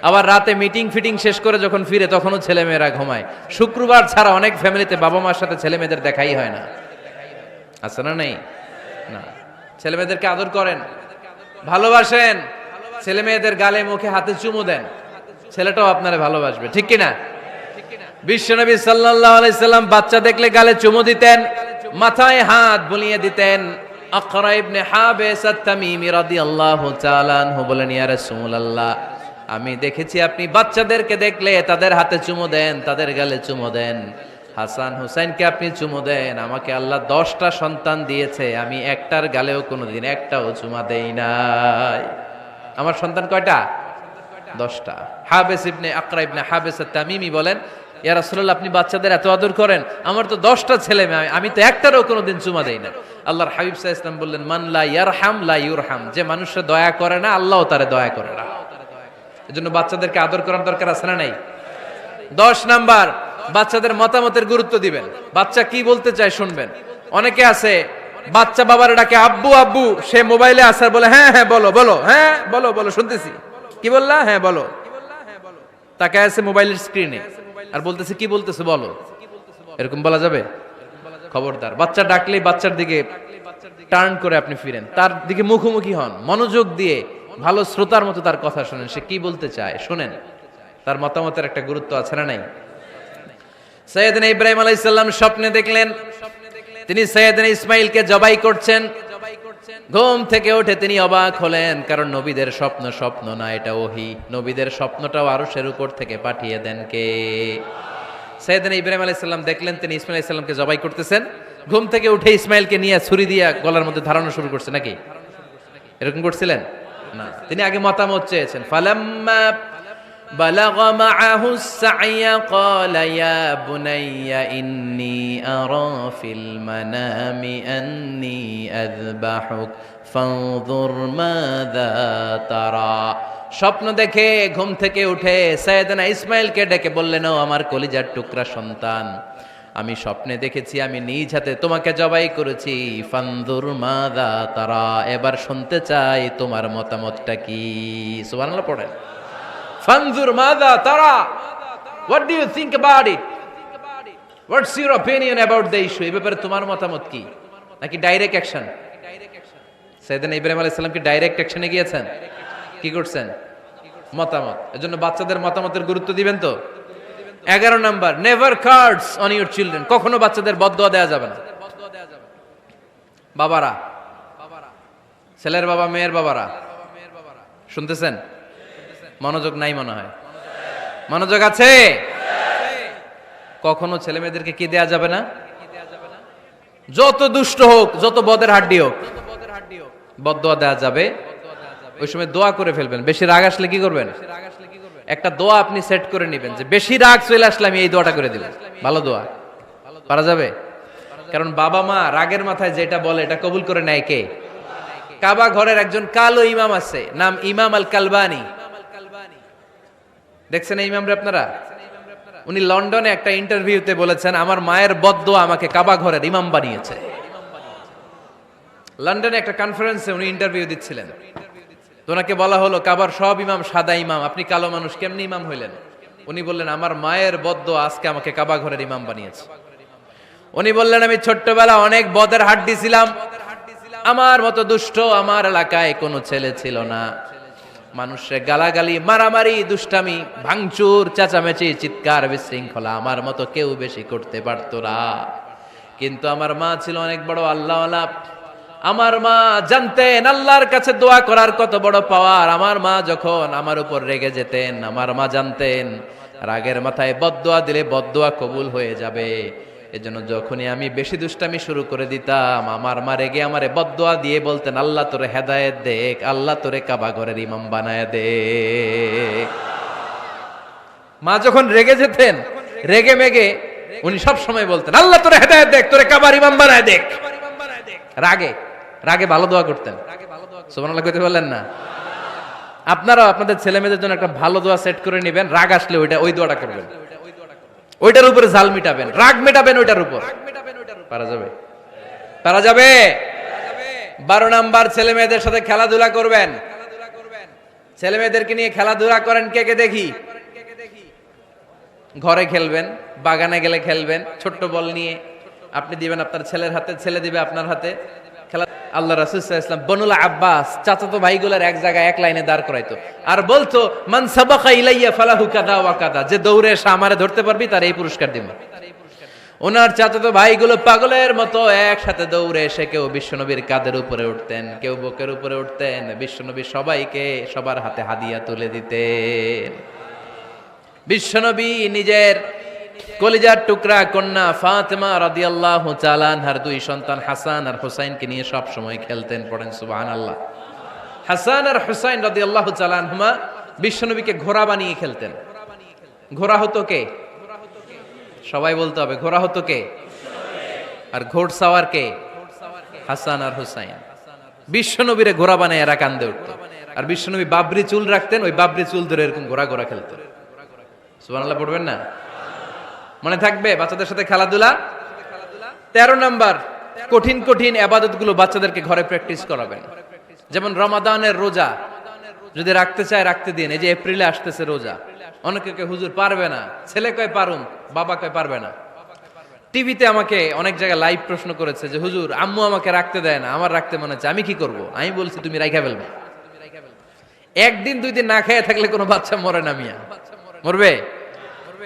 আবার রাতে মিটিং ফিটিং শেষ করে যখন ফিরে তখনও ছেলেমেয়েরা ঘুমায়। শুক্রবার ছাড়া অনেক ফ্যামিলিতে বাবা মার সাথে ছেলেমেয়েদের দেখাই হয় না। আছে না নাই? না। ছেলেমেয়েদেরকে আদর করেন, ভালোবাসেন, ছেলেমেয়েদের গালে মুখে হাতে চুমু দেন, ছেলেটাও আপনারে ভালোবাসবে, ঠিক কিনা? বিশ্বনবী সাল্লাল্লাহু আলাইহি সাল্লাম বাচ্চা দেখলে গালে চুমু দিতেন, মাথায় হাত বুলিয়ে দিতেন। আকরা ইবনে হাবিস আত-তামিমি রাদিয়াল্লাহু তাআলা আনহু বলেন, ইয়া রাসূলুল্লাহ, আমি দেখেছি আপনি বাচ্চাদেরকে দেখলে তাদের হাতে চুমু দেন, তাদের গালে চুমু দেন। হাসান হুসাইনকে আপনি চুমু দেন। আমাকে আল্লাহ 10টা সন্তান দিয়েছে, আমি একটার গালেও কোনোদিন একটাও চুমা দেই নাই। আমার সন্তান কয়টা? 10টা। হাবিস ইবনে আকরা ইবনে হাবিস আত-তামিমি বলেন, ইয়া রাসূলুল্লাহ, আপনি বাচ্চাদের এত আদর করেন, আমার তো 10টা ছেলে মেয়ে, আমি তো একটারও কোনোদিন চুমা দেই না। আল্লাহর হাবিব সাল্লাল্লাহু আলাইহি ওয়াসাল্লাম বললেন, মান লা ইয়ারহাম লা ইউরহাম, যে মানুষের দয়া করে না আল্লাহও তারে দয়া করে না। এজন্য বাচ্চাদেরকে আদর করার দরকার আছে না নাই? 10 নাম্বার, বাচ্চাদের মতামতের গুরুত্ব দিবেন। বাচ্চা কি বলতে চায় শুনবেন। অনেকে আছে বাচ্চা বাবার ডাকে আব্বু আব্বু, সে মোবাইলে আসার বলে হ্যাঁ হ্যাঁ বলো বলো, হ্যাঁ বলো বলো শুনতেছি, কি বললা, হ্যাঁ বলো। তাকে আছে মোবাইলের স্ক্রিনে আর বলতেছে কি বলতেছে বলো। এরকম বলা যাবে? খবরদার। বাচ্চা ডাকলেই বাচ্চার দিকে টার্ন করে আপনি ফিরেন, তার দিকে মুখোমুখি হন, মনোযোগ দিয়ে ভালো শ্রোতার মতো তার কথা শুনেন, সে কি বলতে চায় শুনেন। তার মতামতের একটা গুরুত্ব আছে না নাই? সাইয়েদনা ইব্রাহিম আলাইহিস সালাম স্বপ্নে দেখলেন তিনি সাইয়েদনা ইসমাঈলকে জবাই করছেন। ঘুম থেকে উঠে তিনি অবাক হলেন, কারণ নবীদের স্বপ্ন স্বপ্ন না, এটা ওহী। নবীদের স্বপ্নটাও আরশের উপর থেকে পাঠিয়ে দেন কে? সাইয়েদনা ইব্রাহিম আলাইহিস সালাম দেখলেন তিনি ইসমাঈল আলাইহিস সালামকে জবাই করতেছেন। ঘুম থেকে উঠে ইসমাঈলকে নিয়ে ছুরি দিয়ে গলার মধ্যে ধারানো শুরু করছে নাকি? এরকম করছিলেন না, তিনি আগে মতামত চেয়েছেন। ফালাম্মা بلغ معه السعي قال يا بني إني أرى في المنام أني أذبحك فانظر ماذا ترى। স্বপ্ন দেখে ঘুম থেকে উঠে সাইয়েদনা ইসমাঈলকে ডেকে বললেন, ও আমার কলিজার টুকরা সন্তান, আমি স্বপ্নে দেখেছি আমি নিজ হাতে তোমাকে জবাই করেছি। ফানজুর মাযা তারা, এবার শুনতে চাই তোমার মতামতটা কি। সুবহানাল্লাহ পড়েন। ফানজুর মাযা তারা, what do you think about it? What's your opinion about the issue? এই ব্যাপারে তোমার মতামত কি? নাকি ডাইরেক্ট অ্যাকশন? সাইয়েদনা ইব্রাহিম আলাইহিস সালাম কি ডাইরেক্ট অ্যাকশনে গিয়েছেন? কি করছেন? মতামত। এজন্য বাচ্চাদের মতামতের গুরুত্ব দিবেন তো। 11 number, never cards on your children, কখনো বাচ্চাদের বদদোয়া দেওয়া যাবে না। বাবারা, ছেলের বাবা মেয়ের বাবারা শুনতেছেন? মনোযোগ নাই মনে হয়। মনোযোগ আছে? কখনো ছেলে মেয়েদেরকে কি দেয়া যাবে না? যত দুষ্ট হোক, যত বদের হাড্ডি হোক, বদদোয়া দেয়া যাবে। ওই সময় দোয়া করে ফেলবেন। বেশি রাগ আসলে কি করবেন? একটা দোয়া আপনি সেট করে নেবেন যে বেশি রাগ চলে আসলে আমি এই দোয়াটা করে দিব। ভালো দোয়া পারা যাবে? কারণ বাবা মা রাগের মাথায় যেটা বলে এটা কবুল করে নেয় কে? কাবা ঘরের একজন কালো ইমাম আছে, নাম ইমাম আল কালবানি। দেখছেন এই ইমামরে আপনারা? উনি লন্ডনে একটা ইন্টারভিউতে বলেছেন, আমার মায়ের বদদোয়া আমাকে কাবা ঘরের ইমাম বানিয়েছে। লন্ডনে একটা কনফারেন্সে উনি ইন্টারভিউ দিচ্ছিলেন। তো ওনাকে বলা হলো কাবার সব ইমাম সাদা ইমাম, আপনি কালো মানুষ কেমনি ইমাম হইলেন? উনি বললেন আমার মায়ের বদদোয়া আজকে আমাকে কাবা ঘরের ইমাম বানিয়েছে। উনি বললেন আমি ছোট্টবেলা অনেক বদের হাড্ডি ছিলাম, আমার মতো দুষ্ট আমার এলাকায় কোনো ছেলে ছিল না। মানুষের গালাগালি, মারামারি, দুষ্টামি, ভাঙচুর, চেঁচামেচি, চিৎকার, বিশৃঙ্খলা আমার মতো কেউ বেশি করতে পারতো না। কিন্তু আমার মা ছিল অনেক বড় আল্লাহওয়ালা। আমার মা জানতেন আল্লাহর কাছে দোয়া করার কত বড় পাওয়ার। আমার মা যখন আমার উপর রেগে যেতেন, আমার মা জানতেন রাগের মাথায় বদদোয়া দিলে বদদোয়া কবুল হয়ে যাবে। এজন্য যখনই আমি বেশি দুষ্টামি শুরু করে দিতাম, আমার মা রেগে আমারে বদদোয়া দিয়ে বলতেন আল্লাহ তোরে হেদায়েত দেখ, আল্লাহ তোরে কাবা ঘরের ইমাম বানায় দে। মা যখন রেগে যেতেন, রেগে মেগে উনি সব সময় বলতেন আল্লাহ তোরে হেদায়েত দেখ, তোরে কাবার ইমাম বানায় দেখ। রাগে রাগে ভালো দোয়া করতেন। সুবহানাল্লাহ কইতে বললেন না? আপনারাও আপনাদের ছেলে মেয়েদের জন্য একটা ভালো দোয়া সেট করে নেবেন। রাগ আসলে ওই দোয়াটা করবেন, ওইটার উপরে জাল মিটাবেন, রাগ মেটাবেন ওইটার উপর। পারা যাবে? পারা যাবে? 12 নাম্বার, ছেলে মেয়েদের সাথে খেলাধুলা করবেন। ছেলে মেয়েদেরকে নিয়ে খেলাধুলা করেন কে কে দেখি? ঘরে খেলবেন, বাগানে গেলে খেলবেন, ছোট্ট বল নিয়ে আপনি দিবেন আপনার ছেলের হাতে, ছেলে দিবে আপনার হাতে। খেলা আল্লাহ রাসূল সাল্লাল্লাহু আলাইহি ওয়াসাল্লাম বনুল আব্বাস চাচাতো ভাইগুলোর এক জায়গায় এক লাইনে দাঁড় করাইতো আর বলতো মান সাবাকা ইলাইয়া ফালাহু কাদা ওয়া কাদা, যে দৌড়ে এসে আমারে ধরতে পারবি তার এই পুরস্কার দিব। ওনার চাচাতো ভাইগুলো পাগলের মতো একসাথে দৌড়ে এসে কেউ বিশ্বনবীর কাঁধের উপরে উঠতেন, কেউ বুকের উপরে উঠতেন। বিশ্বনবী সবাইকে সবার হাতে হাদিয়া তুলে দিতেন। বিশ্বনবী নিজের কলিজার টুকরা কন্যা ফাতেমা রাদিয়াল্লাহু তাআলা আনহার 2 সন্তান হাসান আর হুসাইনকে নিয়ে সব সময় খেলতেন। পড়েন সুবহানাল্লাহ। হাসান আর হুসাইন রাদিয়াল্লাহু তাআলা আনহুমা বিশ্বনবীকে ঘোড়া বানিয়ে খেলতেন। ঘোড়া হতো কে? সবাই বলতে হবে, ঘোড়া হতো কে? আর ঘোড়সাওয়ার কে? হাসান আর হুসাইন। বিশ্বনবীরে ঘোড়া বানায় এরা কান্দে উঠতো। আর বিশ্বনবী বাবরি চুল রাখতেন, ওই বাবরি চুল ধরে এরকম ঘোড়া ঘোড়া খেলতেন। সুবহানাল্লাহ পড়বেন না? মনে থাকবে বাচ্চাদের সাথে খেলাধুলা। 13 নাম্বার, কঠিন কঠিন ইবাদতগুলো বাচ্চাদেরকে ঘরে প্র্যাকটিস করাবেন। যেমন রমাদানের রোজা যদি রাখতে চায় রাখতে দিন। এই যে এপ্রিলে আসতেছে রোজা, অনেকে কে হুজুর পারবে না, ছেলে কয় পারুম, বাবা কয় পারবে না। টিভিতে আমাকে অনেক জায়গায় লাইভ প্রশ্ন করেছে যে হুজুর আম্মু আমাকে রাখতে দেয় না, আমার রাখতে মনে হচ্ছে, আমি কি করব? আমি বলছি তুমি রাইখা ফেলবে। একদিন 2 দিন না খেয়ে থাকলে কোনো বাচ্চা মরে না মিয়া, মরবে?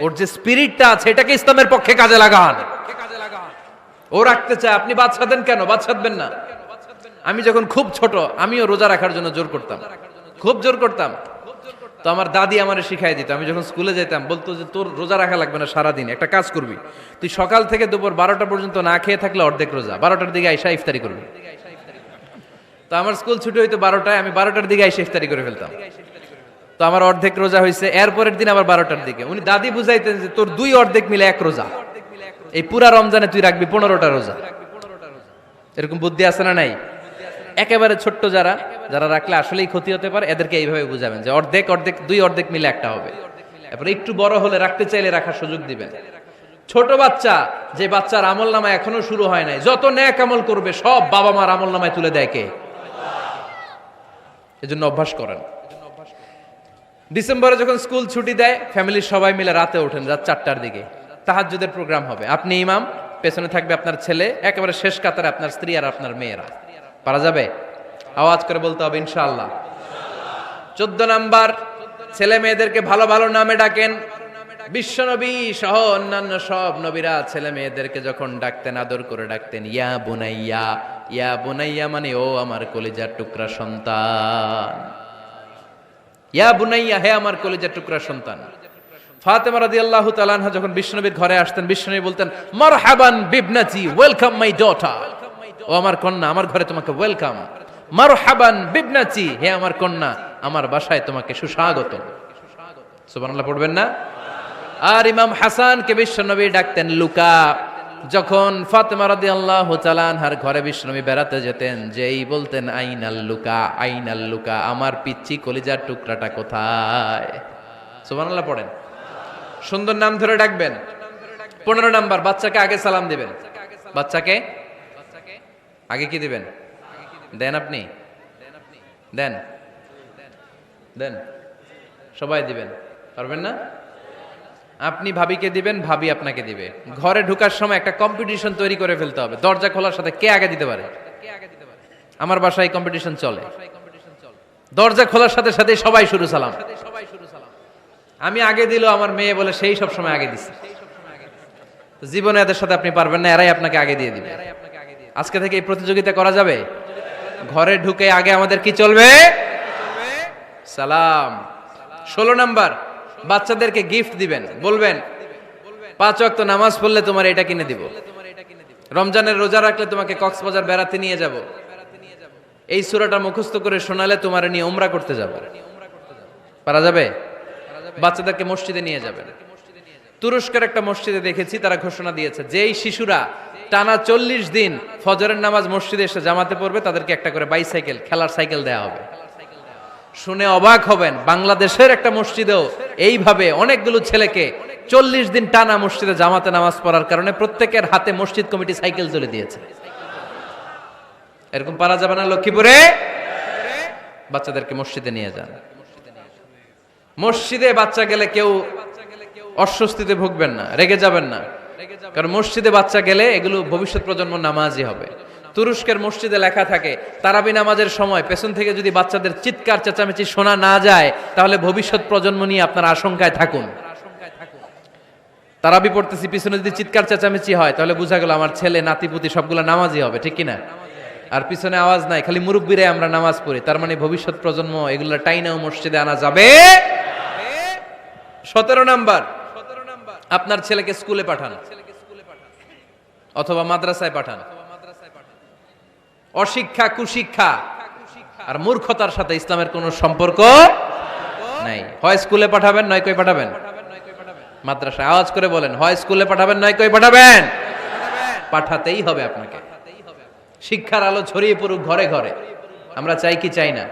ওর যে স্পিরিটটা আছে এটাকে ইসলামের পক্ষে কাজে লাগান। ও রাখতে চায়, আপনি বাদ সাধেন কেন? বাদ সাধবেন না। আমি যখন খুব ছোট আমিও রোজা রাখার জন্য জোর করতাম, খুব জোর করতাম। তো আমার দাদি আমারে শিখাই দিত। আমি যখন স্কুলে যেতাম বলতো যে তোর রোজা রাখা লাগবে না, সারাদিন একটা কাজ করবি, তুই সকাল থেকে দুপুর 12টা পর্যন্ত না খেয়ে থাকলে অর্ধেক রোজা, 12টার দিকে আইসা ইফতারি করবি। তো আমার স্কুল ছুটি হইতো 12টায়, আমি 12টার দিকে আইসা ইফতারি করে ফেলতাম। তো আমার অর্ধেক রোজা হয়েছে। এরপরের দিন আবার 12টার দিকে উনি দাদি বুঝাইতেন যে তোর 2 অর্ধেক মিলে 1 রোজা, এই পুরা রমজানে তুই রাখবি 15টা রোজা। এরকম বুদ্ধি আছে না নাই? একেবারে ছোট্ট যারা যারা রাখলে আসলেই ক্ষতি হতে পারে এদেরকে এইভাবে বুঝাবেন যে অর্ধেক অর্ধেক 2 অর্ধেক মিলে একটা হবে। এরপর একটু বড় হলে রাখতে চাইলে রাখার সুযোগ দিবেন। ছোট বাচ্চা, যে বাচ্চার আমল নামা এখনো শুরু হয় নাই, যত নেক আমল করবে সব বাবা মার আমল নামায় তুলে দেয় কে? এজন্য অভ্যাস করেন। ডিসেম্বরে যখন স্কুল ছুটি দেয় ফ্যামিলির সবাই মিলে রাতে ওঠেন, রাত 4টার দিকে তাহাজ্জুদের প্রোগ্রাম হবে। আপনি ইমাম, পেছনে থাকবে আপনার ছেলে, একেবারে শেষ কাতারে আপনার স্ত্রী আর আপনার মেয়েরা। পারা যাবে? আওয়াজ করে বলতে হবে ইনশাআল্লাহ। 14 নাম্বার, ছেলে মেয়েদেরকে ভালো ভালো নামে ডাকেন। বিশ্বনবী সহ অন্যান্য সব নবীরা ছেলে মেয়েদেরকে যখন ডাকতেন আদর করে ডাকতেন ইয়া বুনাইয়া। ইয়া বুনাইয়া মানে ও আমার কলিজার টুকরা সন্তান। ইয়া বুনাইয়া, হে আমার কলিজার টুকরা সন্তান। ফাতেমা রাদিয়াল্লাহু তাআলা আনহা যখন বিশ্বনবীর ঘরে আসতেন, বিশ্বনবী বলতেন মারহাবান বিবনাতি, ওয়েলকাম মাই ডটার। ও আমার কন্যা, আমার ঘরে তোমাকে ওয়েলকাম। মারহাবান বিবনাতি, হে আমার কন্যা, আমার বাসায় তোমাকে সুস্বাগত। সুবহানাল্লাহ পড়বেন না? আর ইমাম হাসানকে বিশ্বনবী ডাকতেন লুকা। যখন ফাতেমা রাদিয়াল্লাহু তাআলা আনহার ঘরে বিশ্বনবী বেড়াতে যেতেন, যেই বলতেন আইনাল লুকা, আইনাল লুকা, আমার পিচ্চি কলিজার টুকরাটা কোথায়? সুবহানাল্লাহ পড়েন। সুন্দর নাম ধরে ডাকবেন। 15 নাম্বার, বাচ্চাকে আগে সালাম দিবেন। বাচ্চাকে আগে কি দিবেন? দেন আপনি দেন দেন, সবাই দিবেন, পারবেন না? আপনি ভাবিকে দিবেন, ভাবি আপনাকে দিবে। ঘরে ঢোকার সময় একটা কম্পিটিশন তৈরি করে ফেলতে হবে, দরজা খোলার সাথে কে আগে দিতে পারে। আমার বাসায় কম্পিটিশন চলে, দরজা খোলার সাথে সাথে সবাই শুরু সালাম। আমি আগে দিল, আমার মেয়ে বলে সেই সব সময় আগে দিচ্ছে। জীবনে এদের সাথে আপনি পারবেন না, এরাই আপনাকে আগে দিয়ে দিবে। আজকে থেকে এই প্রতিযোগিতা করা যাবে। ঘরে ঢুকে আগে আমাদের কি চলবে? সালাম। 16 নাম্বার, বাচ্চাদেরকে গিফট দিবেন, বলবেন 5 ওয়াক্ত নামাজ পড়লে তোমার এটা কিনে দিব, রমজানের রোজা রাখলে তোমাকে কক্সবাজার বেড়াতে নিয়ে যাব, এই সূরাটা মুখস্থ করে শোনালে তোমার নিয়ে উমরা করতে যাব। পারা যাবে? বাচ্চাদেরকে মসজিদে নিয়ে যাবেন। তুরস্কের একটা মসজিদে দেখেছি, তারা ঘোষণা দিয়েছে যেই শিশুরা টানা 40 দিন ফজরের নামাজ মসজিদে এসে জামাতে পড়বে তাদেরকে একটা করে বাইসাইকেল, খেলার সাইকেল দেয়া হবে। শুনে অবাক হবেন, বাংলাদেশের একটা মসজিদেও এইভাবে অনেকগুলো ছেলেকে 40 দিন টানা মসজিদে জামাতে নামাজ পড়ার কারণে প্রত্যেকের হাতে মসজিদ কমিটি সাইকেল তুলে দিয়েছে। এরকম পারা যাবে না? লক্ষ্মীপুরে বাচ্চাদেরকে মসজিদে নিয়ে যান। মসজিদে বাচ্চা গেলে কেউ অস্বস্তিতে ভুগবেন না, রেগে যাবেন না, কারণ মসজিদে বাচ্চা গেলে এগুলো ভবিষ্যৎ প্রজন্ম নামাজি হবে। তুরস্কের মসজিদে লেখা থাকে তারাবি নামাজের সময় পেছন থেকে যদি বাচ্চাদের চিৎকার চেঁচামেচি শোনা না যায় তাহলে ভবিষ্যৎ প্রজন্ম নিয়ে আপনার আশঙ্কায় থাকুন। তারাবি পড়তেছি, পিছনে যদি চিৎকার চেঁচামেচি হয় তাহলে বোঝা গেল আমার ছেলে নাতিপুতি সবগুলো নামাজি হবে, ঠিক কিনা? আর পিছনে আওয়াজ নাই, খালি মুরব্বীরাই আমরা নামাজ পড়ি, তার মানে ভবিষ্যৎ প্রজন্ম এগুলো টাইনাও মসজিদে আনা যাবে। 17 নাম্বার, আপনার ছেলেকে স্কুলে পাঠান অথবা মাদ্রাসায় পাঠান। অশিক্ষা, কুশিক্ষা আর মূর্খতার সাথে ইসলামের কোনো সম্পর্ক নাই। হয় স্কুলে পাঠাবেন, নয় কই পাঠাবেন মাদ্রাসায়। আওয়াজ করে বলেন, হয় স্কুলে পাঠাবেন, নয় কই পাঠাবেন। পাঠাতেই হবে আপনাকে। শিক্ষার আলো ছড়িয়ে পড়ুক ঘরে ঘরে, আমরা চাই কি চাই না?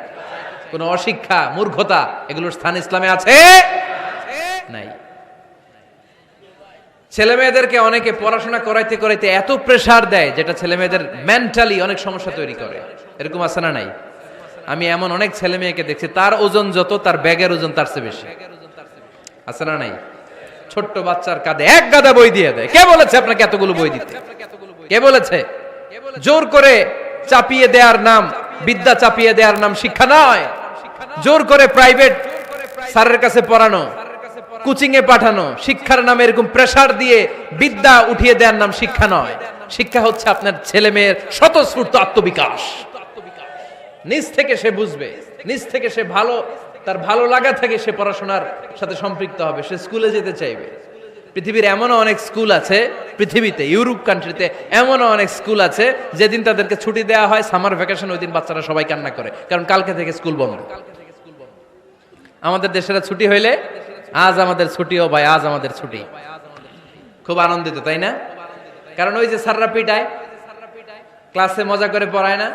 কোনো অশিক্ষা, মূর্খতা এগুলোর স্থান ইসলামে আছে নাই। ছেলে মেয়েদেরকে অনেকে পড়াশোনা করাইতে করাইতে এত প্রেসার দেয় যেটা ছেলে মেয়েদের মেন্টালি অনেক সমস্যা তৈরি করে। এরকম আছে না নাই? আমি এমন অনেক ছেলে মেয়েকে দেখছি, তার ওজন যত তার ব্যাগের ওজন তার চেয়ে বেশি। আছে না নাই? ছোট্ট বাচ্চার কাঁধে এক গাদা বই দিয়ে দেয়। কে বলেছে আপনাকে এতগুলো বই দিতে? কে বলেছে? জোর করে চাপিয়ে দেওয়ার নাম, বিদ্যা চাপিয়ে দেওয়ার নাম শিক্ষা নয়। জোর করে প্রাইভেট স্যারের কাছে পড়ানো, কোচিং এ পাঠানো, শিক্ষার নামে এরকম প্রেসার দিয়ে বিদ্যা উঠিয়ে দেওয়ার নাম শিক্ষা নয়। শিক্ষা হচ্ছে আপনার ছেলে মেয়ের স্বতঃস্ফূর্ত আত্মবিকাশ। নিজ থেকে সে বুঝবে, নিজ থেকে সে তার ভালো লাগা থেকে সে পড়াশোনার সাথে সম্পৃক্ত হবে, সে স্কুলে যেতে চাইবে। পৃথিবীর এমনও অনেক স্কুল আছে, পৃথিবীতে ইউরোপ কান্ট্রিতে এমনও অনেক স্কুল আছে যেদিন তাদেরকে ছুটি দেওয়া হয় সামার ভ্যাকেশন, ওই দিন বাচ্চারা সবাই কান্না করে, কারণ কালকে থেকে স্কুল বন্ধ। আমাদের দেশের ছুটি হইলে আজ আমাদের ছুটি, ও ভাই আজ আমাদের ছুটি, খুব আনন্দিত, তাই না? কারণ ওই যে স্যাররা পিটায়, ক্লাসে মজা করে পড়ায় না।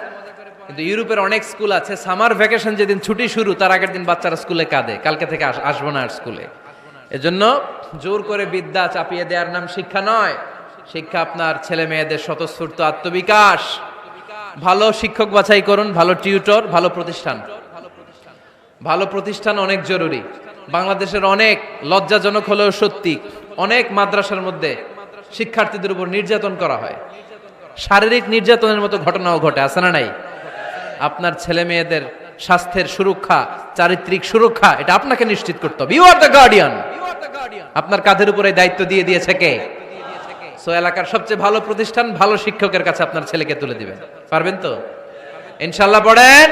কিন্তু ইউরোপের অনেক স্কুল আছে সামার ভ্যাকেশন যেদিন ছুটি শুরু তার আগের দিন বাচ্চারা স্কুলে কাঁদে, কালকে থেকে আসবো না আর স্কুলে। এজন্য জোর করে বিদ্যা চাপিয়ে দেওয়ার নাম শিক্ষা নয়। শিক্ষা আপনার ছেলে মেয়েদের স্বতঃস্ফূর্ত আত্মবিকাশ। ভালো শিক্ষক বাছাই করুন, ভালো টিউটর, ভালো প্রতিষ্ঠান। ভালো প্রতিষ্ঠান অনেক জরুরি। বাংলাদেশের অনেক লজ্জাজনক হলেও সত্যি, অনেক মাদ্রাসার মধ্যে শিক্ষার্থীদের উপর নির্যাতন করা হয়, শারীরিক নির্যাতনের মতো ঘটনাও ঘটে। আছে না নাই? আপনার ছেলে মেয়েদের স্বাস্থ্যের সুরক্ষা, চারিত্রিক সুরক্ষা, এটা আপনাকে নিশ্চিত করতে হবে। You are the guardian. আপনার কাঁধের উপরে দায়িত্ব দিয়ে দিয়েছে কে? সো এলাকার সবচেয়ে ভালো প্রতিষ্ঠান, ভালো শিক্ষকের কাছে আপনার ছেলেকে তুলে দিবেন। পারবেন তো? ইনশাআল্লাহ। পড়েন।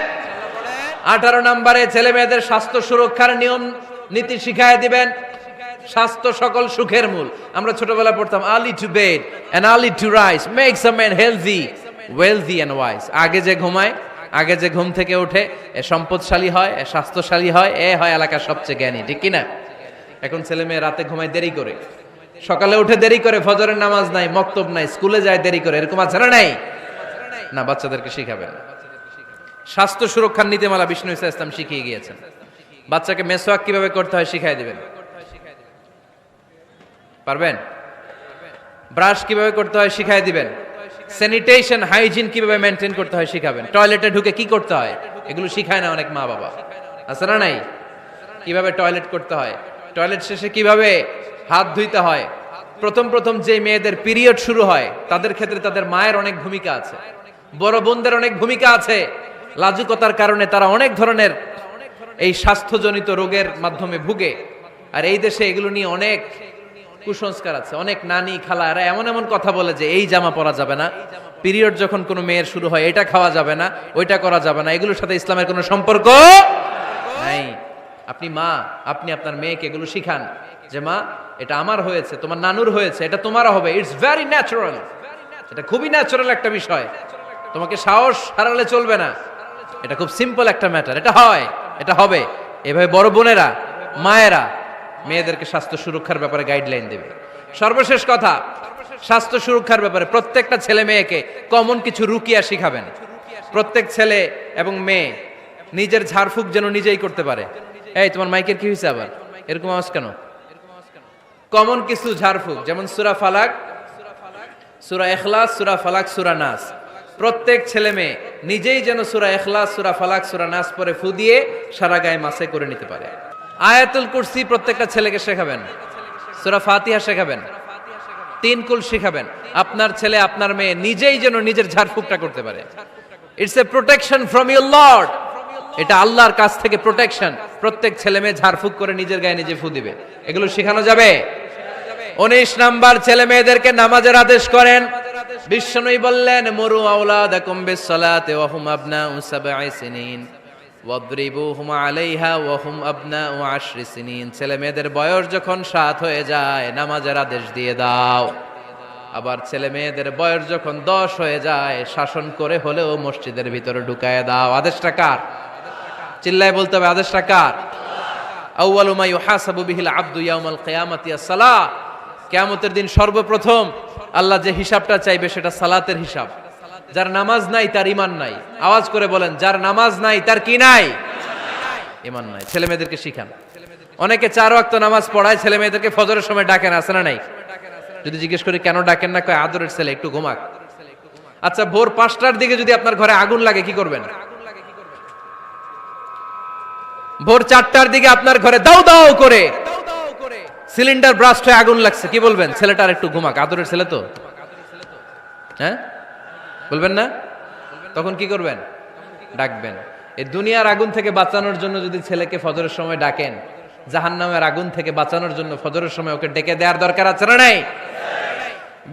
18 নম্বরে ছেলে মেয়েদের স্বাস্থ্য সুরক্ষার নিয়ম নীতি শিখায় দিবেন। স্বাস্থ্য সকল সুখের মূল। আমরা ছোটবেলা পড়তাম early to bed and early to rise makes a man healthy, wealthy and wise. আগে যে ঘুমায়, আগে যে ঘুম থেকে ওঠে, এ সম্পদশালী হয়, এ স্বাস্থ্যশালী হয়, এ হয় এলাকার সবচেয়ে জ্ঞানী, ঠিক কিনা? এখন ছেলে মেয়ে রাতে ঘুমায় দেরি করে, সকালে উঠে দেরি করে, ফজরের নামাজ নাই, মক্তব নাই, স্কুলে যায় দেরি করে। এরকম আছে না নাই? না, বাচ্চাদেরকে শিখাবেন। স্বাস্থ্য সুরক্ষার নীতিমালা বিষ্ণু ইসা ইসলাম শিখিয়ে গিয়েছেন। বাচ্চাকে মেসওয়াক কিভাবে করতে হয় শিখাই দিবেন। পারবেন? ব্রাশ কিভাবে করতে হয় শিখাই দিবেন। স্যানিটেশন, হাইজিন কিভাবে মেনটেন করতে হয় শিখাবেন। টয়লেটে ঢুকে কি করতে হয় এগুলো শিখায় না অনেক মা বাবা। আছে না নাই? কিভাবে টয়লেট করতে হয়, টয়লেট শেষে কিভাবে হাত ধুইতে হয়। প্রথম প্রথম যে মেয়েদের পিরিয়ড শুরু হয় তাদের ক্ষেত্রে তাদের মায়ের অনেক ভূমিকা আছে, বড় বোনদের অনেক ভূমিকা আছে। লাজুকতার কারণে তারা অনেক ধরনের এই স্বাস্থ্যজনিত রোগের মাধ্যমে ভুগে। আর এই দেশে এগুলো নিয়ে অনেক কুসংস্কার আছে। অনেক নানি খালা এরা এমন এমন কথা বলে যে এই জামা পরা যাবে না, পিরিয়ড যখন কোনো মেয়ের শুরু হয় এটা খাওয়া যাবে না, ওইটা করা যাবে না। এগুলোর সাথে ইসলামের কোনো সম্পর্ক নাই। আপনি মা, আপনি আপনার মেয়েকে এগুলো শিখান যে মা এটা আমার হয়েছে, তোমার নানুর হয়েছে, এটা তোমারও হবে। ইটস ভেরি ন্যাচারাল, এটা খুবই ন্যাচারাল একটা বিষয়। তোমাকে সাহস হারালে চলবে না, এটা খুব সিম্পল একটা ম্যাটার, এটা হয়, এটা হবে। এভাবে বড় বোনেরা, মায়েরা মেয়েদেরকে স্বাস্থ্য সুরক্ষার ব্যাপারে গাইডলাইন দেবে। সর্বশেষ কথা, স্বাস্থ্য সুরক্ষার ব্যাপারে প্রত্যেকটা ছেলে মেয়েকে কমন কিছু রুকিয়া শিখাবেন। প্রত্যেক ছেলে এবং মেয়ে নিজের ঝাড়ফুঁক যেন নিজেই করতে পারে। এই তোমার মাইকের কি হয়েছে আবার, এরকম আওয়াজ কেন? কমন কিছু ঝাড়ফুঁক, যেমন সূরা ফালাক, সূরা ইখলাস, সূরা ফালাক, সূরা নাস। প্রত্যেক ছেলে মেয়ে নিজেই যেন সূরা ইখলাস, সূরা ফালাক, সূরা নাস পরে ফু দিয়ে সারা গায়ে মাসে করে নিতে পারে। আয়াতুল কুরসি প্রত্যেকটা ছেলেকে শেখাবেন, সূরা ফাতিহা শেখাবেন, তিন কুল শেখাবেন। আপনার ছেলে আপনার মেয়ে নিজেই যেন নিজের ঝাড়ফুঁকটা করতে পারে। It's a protection from your Lord, এটা আল্লাহর কাছ থেকে প্রোটেকশন। প্রত্যেক ছেলে মেয়ে ঝাড়ফুঁক করে নিজের গায়ে নিজে ফু দিবে, এগুলো শেখানো যাবে। 19 নাম্বার, ছেলে মেয়েদেরকে নামাজের আদেশ করেন। বিশ্বনবী বললেন মুরু আওলাদাকুম বিসসালাতি ওয়া হুম আবনাউ সাবঈ সিনিন ওয়াদরিবুহুম আলাইহা ওয়া হুম আবনাউ 10 সিনিন। ছেলে মেয়েদের বয়স যখন 7 হয়ে যায় নামাজের আদেশ দিয়ে দাও। আবার ছেলে মেয়েদের বয়স যখন 10 হয়ে যায় শাসন করে হলেও মসজিদের ভিতরে ঢুকায় দাও। আদেশটা কার? চিল্লায় বলতে হবে, আদেশটা কার? আউয়ালু মা ইউহাসাবু বিহিল আবদু ইয়াউমাল কিয়ামাতি আস-সালাহ। কিয়ামতের দিন সর্বপ্রথম আল্লাহ যে হিসাবটা চাইবে সেটা সালাতের হিসাব। যার নামাজ নাই তার ঈমান নাই। আওয়াজ করে বলেন, যার নামাজ নাই তার কি নাই? ঈমান নাই। ছেলে মেয়েদেরকে শিখান। অনেকে 4 ওয়াক্ত নামাজ পড়ায়, ছেলে মেয়েদেরকে ফজরের সময় ডাকেন, আছে না নাই? যদি জিজ্ঞেস করি কেন ডাকেন না, কয় আদরের ছেলে একটু ঘুমাক। আচ্ছা, ভোর 5টার দিকে যদি আপনার ঘরে আগুন লাগে কি করবেন? ভোর 4টার দিকে আপনার ঘরে দাও দাও করে সিলিন্ডার ব্রাস্ট হয়ে আগুন লাগছে, কি বলবেন? ছেলেটার একটু ঘুমাক, আদরের ছেলে তো। হ্যাঁ বলবেন না? তখন কি করবেন? ডাকবেন। এই দুনিয়ার আগুন থেকে বাঁচানোর জন্য যদি ছেলেকে ফজরের সময় ডাকেন, জাহান্নামের আগুন থেকে বাঁচানোর জন্য ফজরের সময় ওকে ডেকে দেওয়ার দরকার আছে না নাই?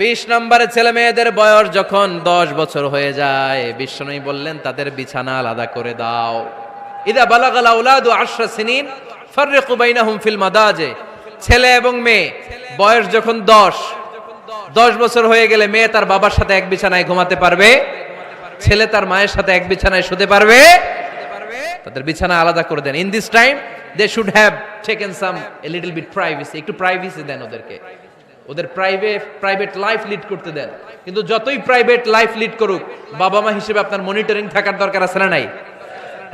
20 নম্বরে, ছেলে মেয়েদের বয়স যখন 10 বছর হয়ে যায় বিশ্বনবী বললেন তাদের বিছানা আলাদা করে দাও। ইদা বালাগাল আওলাদু 10 সিনিন ফাররিকু বাইনাহুম ফিল মাদাজি। ছেলে এবং মেয়ে বয়স যখন 10 বছর হয়ে গেলে মেয়ে তার বাবার সাথে এক বিছানায় ঘুমাতে পারবে, ছেলে তার মায়ের সাথে এক বিছানায় শুতে পারবে। তাদের বিছানা আলাদা করে দেন। In this time they should have taken some a little bit privacy. একটু প্রাইভেসি দেন ওদেরকে, ওদের প্রাইভেট লাইফ লিড করতে দেন। কিন্তু যতই প্রাইভেট লাইফ লিড করুক, বাবা মা হিসেবে আপনার মনিটরিং থাকার দরকার আছে না নাই?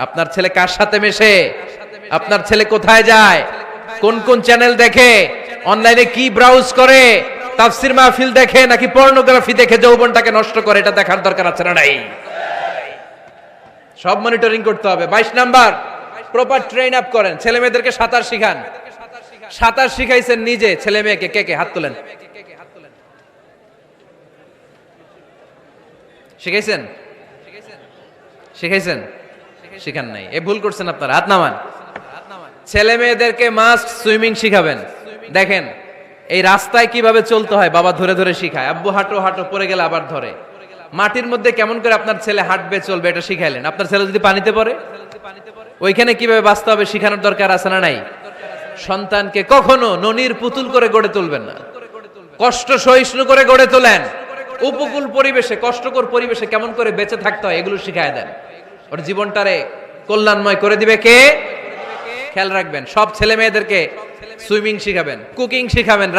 আপনার ছেলে কার সাথে মেশে, আপনার ছেলে কোথায় যায়, কোন কোন চ্যানেল দেখে, অনলাইনে কি ব্রাউজ করে, তাফসির মাহফিল দেখে নাকি পর্নোগ্রাফি দেখে যৌবনটাকে নষ্ট করে, এটা দেখার দরকার আছে না নাই? সব মনিটরিং করতে হবে। 22 নাম্বার, প্রপার ট্রেন আপ করেন। ছেলে মেয়েদেরকে সাঁতার শিখান। সাঁতার শিখাইছেন নিজে ছেলে মেয়েকে? কে কে হাত তোলেন? শিখাইছেন? শিখাইছেন? শিখান নাই, এ ভুল করছেন আপনারা। হাত নামান। ছেলে মেয়েদেরকে মাস্ট সুইমিং শিখাবেন। দেখেন এই রাস্তায় কিভাবে চলতে হয় বাবা ধরে ধরে শিখায়। আব্বু হাঁটো হাঁটো, পড়ে গেলে আবার ধরে। মাটির মধ্যে কেমন করে আপনার ছেলে হাঁটবে চলবে এটা শিখাইলেন। আপনার ছেলে যদি পানিতে পড়ে, ওইখানে কিভাবে বাঁচতে হবে শিখানোর দরকার আছে না নাই? সন্তানকে কখনো ননির পুতুল করে গড়ে তুলবেন না, কষ্ট সহিষ্ণু করে গড়ে তোলেন। উপকূল পরিবেশে, কষ্টকর পরিবেশে কেমন করে বেঁচে থাকতে হয় এগুলো শিখায় দেন। ওর জীবনটারে কল্যাণময় করে দিবে কে? খেয়াল রাখবেন। সব ছেলে মেয়েদেরকে সুইমিং শিখাবেন, কুকিং শিখাবেন,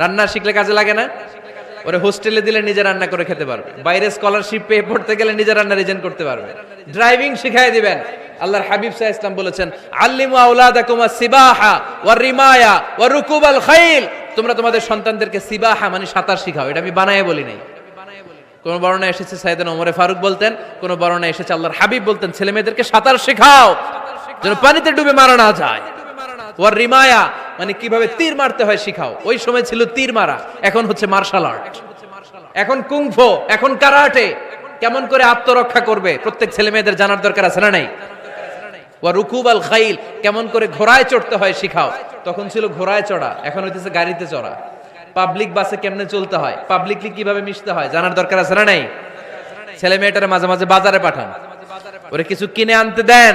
রান্না শিখলে কাজে লাগে না? ওরে হোস্টেলে দিলে নিজে রান্না করে খেতে পারবে, বাইরে স্কলারশিপ পেয়ে পড়তে গেলে নিজে রান্না রিজেন করতে পারবে। ড্রাইভিং শিখাই দিবেন। আল্লাহর হাবিব সাল্লাল্লাহু আলাইহি ওয়াসাল্লাম বলেছেন আল্লিমু আওলাদাকুম আস-সিবাহা ওয়ার রিমায়া ওয়া রুকুবাল খাইল। তোমরা তোমাদের সন্তানদেরকে সিবাহা মানে সাঁতার শিখাও। এটা আমি বানায়ে বলি নাই। কোন বর্ণনা এসেছে সাইয়েদনা ওমর ফারুক বলতেন, কোন বর্ণনা এসেছে আল্লাহর হাবিব বলতেন ছেলে মেয়েদেরকে সাঁতার শেখাও। যেন পানিতে ডুবে মারা না যায়। ওয়ার রিমায়া মানে কিভাবে তীর মারতে হয় শিখাও। ওই সময় ছিল তীর মারা, এখন হচ্ছে মার্শাল আর্ট, এখন কুংফু, এখন কারাটে। কেমন করে আত্মরক্ষা করবে প্রত্যেক ছেলে মেয়েদের জানার দরকার আছে না নাই? ওয়া রুকুবাল খাইল, কেমন করে ঘোড়ায় চড়তে হয় শিখাও। তখন ছিল ঘোড়ায় চড়া, এখন হইতেছে গাড়িতে চড়া। পাবলিক বাসে কেমনে চলতে হয়, পাবলিকলি কিভাবে মিশতে হয় জানার দরকার আছে না নাই? ছেলে মেয়েটারে মাঝে মাঝে বাজারে পাঠান, ওরে কিছু কিনে আনতে দেন।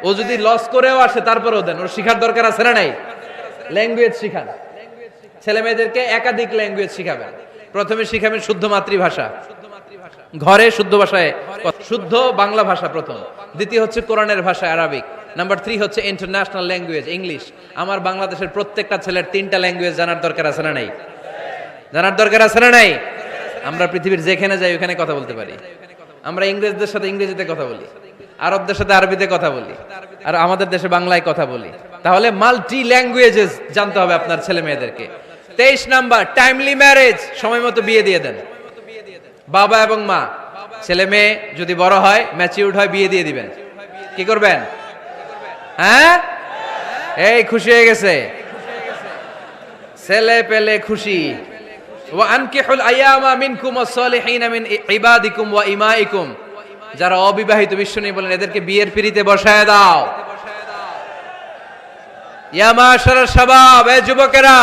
ও যদি লস করেও আসে তারপরেও দেন, ওর শিখার দরকার আছে না নাই? ল্যাঙ্গুয়েজ শিখান, ছেলে মেয়েদেরকে একাধিক ল্যাঙ্গুয়েজ শিখাবেন। প্রথমে শিখাবেন শুদ্ধ মাতৃভাষা, ঘরে শুদ্ধ ভাষায় শুদ্ধ বাংলা ভাষা প্রথম। দ্বিতীয় হচ্ছে কোরআনের ভাষা আরবিক। নাম্বার 3 হচ্ছে ইন্টারন্যাশনাল ল্যাঙ্গুয়েজ ইংলিশ। আমার বাংলাদেশের প্রত্যেকটা ছেলের 3টা ল্যাঙ্গুয়েজ জানার দরকার আছে না নাই? জানার দরকার আছে না নাই? আমরা পৃথিবীর যেখানে যাই ওখানে কথা বলতে পারি। আমরা ইংরেজদের সাথে ইংরেজিতে কথা বলি, আরবদের সাথে আরবিতে কথা বলি, আর আমাদের দেশে বাংলায় কথা বলি। তাহলে মাল্টি ল্যাঙ্গুয়েজেস জানতে হবে আপনার ছেলে মেয়েদেরকে। 23 নাম্বার টাইমলি ম্যারেজ, সময় মতো বিয়ে দিয়ে দেন। বাবা এবং মা, ছেলে মেয়ে যদি বড় হয় ম্যাচিউরড হয় বিয়ে দিয়ে দিবেন। কি করবেন? হ্যাঁ, এই খুশি হয়ে গেছে, ছেলে পেলে খুশি। ওয়া আনকিহুল আয়ামা মিনকুম ওয়াস-সালিহিনা মিন ইবাদিকুম ওয়া ইমাইকুম, যারা অবিবাহিত বিশ্ব নিয়ে বলেন এদেরকে বিয়ের পিঁড়িতে বসায় দাও। ইয়া মাশারাশ শাবাব, এ যুবকেরা,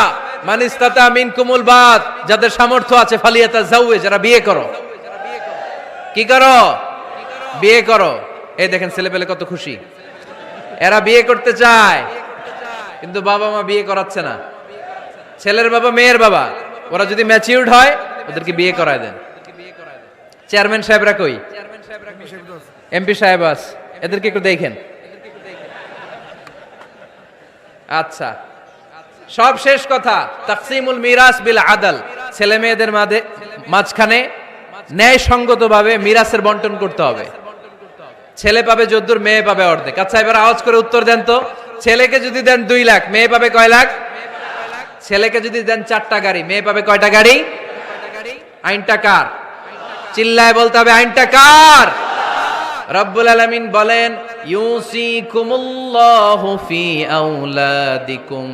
মান ইসতাতা মিনকুমুল বাত, যাদের সামর্থ্য আছে ফালিয়াতাজাওয়াজ, যারা বিয়ে করো। কি করো? বিয়ে করো। এই দেখেন ছেলে পেলে কত খুশি, এরা বিয়ে করতে চায় কিন্তু বাবা মা বিয়ে করাচ্ছে না। ছেলের বাবা মেয়ের বাবা, ওরা যদি ম্যাচিউরড হয় ওদেরকে বিয়ে করায় দেন। চেয়ারম্যান সাহেবরা কই? এমপি সাহেব আস, এদেরকে একটু দেখেন। আচ্ছা, সব শেষ কথা, তাকসিমুল মিরাস বিল আদল, ছেলে মেয়েদের মাঝখানে ন্যায়সঙ্গতভাবে মিরাসের বন্টন করতে হবে। ছেলে পাবে যদ্দুর, মেয়ে পাবে অর্ধেক। আচ্ছা এবার আওয়াজ করে উত্তর দেন তো, ছেলেকে যদি দেন 2 লাখ, মেয়ে পাবে কয় লাখ? ছেলেকে যদি দেন 4টা গাড়ি, মেয়ে পাবে কয়টা গাড়ি? আইনটা কার? চিল্লায় বলতে হবে, আইনটা কার? রব্বুল আলামিন বলেন, ইউসিকুমুল্লাহু ফি আওলাদিকুম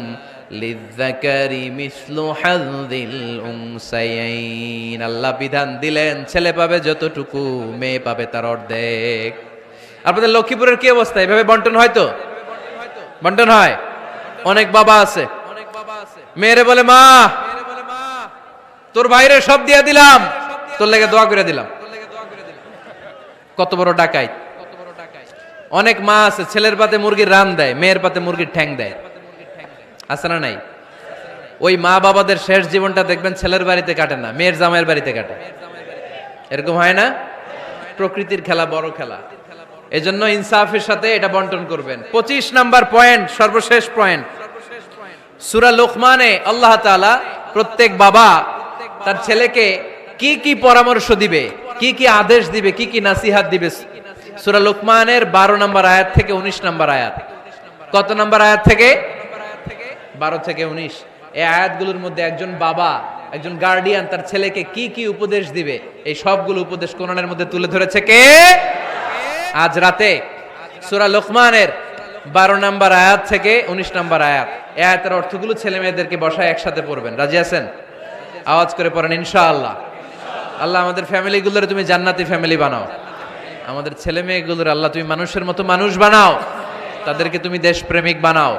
লিযযাকারি মিসলু হাযযিল উনসায়াইন। আল্লাহ বিধান দিলেন ছেলে পাবে যতটুকু, মেয়ে পাবে তার অর্ধেক। আপনাদের লক্ষ্মীপুরের কি অবস্থা? এভাবে বন্টন হয় তো? বন্টন হয়? অনেক বাবা আছে মেয়েরে বলে, মা তোর ভাইরে সব দিয়া দিলাম, তোর লেগে দোয়া করে দিলাম। কত বড় ডাকাইত! অনেক মা আছে ছেলের পাতে মুরগির রান দেয়, মেয়ের পাতে মুরগির ঠ্যাং দেয়। আছে না নাই? ওই মা বাবাদের শেষ জীবনটা দেখবেন ছেলের বাড়িতে কাটে না, মেয়ের জামাইয়ের বাড়িতে কাটে। এরকম হয় না? প্রকৃতির খেলা বড় খেলা, এজন্য ইনসাফের সাথে এটা বন্টন করবেন। 25 নাম্বার পয়েন্ট, সর্বশেষ পয়েন্ট, সূরা লোকমানে আল্লাহ তাআলা প্রত্যেক বাবা তার ছেলেকে কি কি পরামর্শ দিবে, কি কি আদেশ দিবে, কি কি নাসিহাত দিবে, সূরা লোকমানের 12 নম্বর আয়াত থেকে 19 নম্বর আয়াত। কত নম্বর আয়াত থেকে? 12 থেকে 19। এই আয়াতগুলোর মধ্যে একজন বাবা, একজন গার্ডিয়ান তার ছেলেকে কি কি উপদেশ দিবে, এই সবগুলো উপদেশ কোরআনের মধ্যে তুলে ধরেছে কে? আজ রাতে সূরা লোকমানের 12 নম্বর আয়াত থেকে 19 নম্বর আয়াত, এই আয়াতের অর্থগুলো ছেলে মেয়েদেরকে বসায় একসাথে পড়বেন। রাজি আছেন? আওয়াজ করে পড়েন ইনশাআল্লাহ। আল্লাহ আমাদের ফ্যামিলিগুলোর তুমি জান্নাতি ফ্যামিলি বানাও, আমাদের ছেলে মেয়েগুলোর আল্লাহ তুমি মানুষের মতো মানুষ বানাও, তাদেরকে তুমি দেশপ্রেমিক বানাও।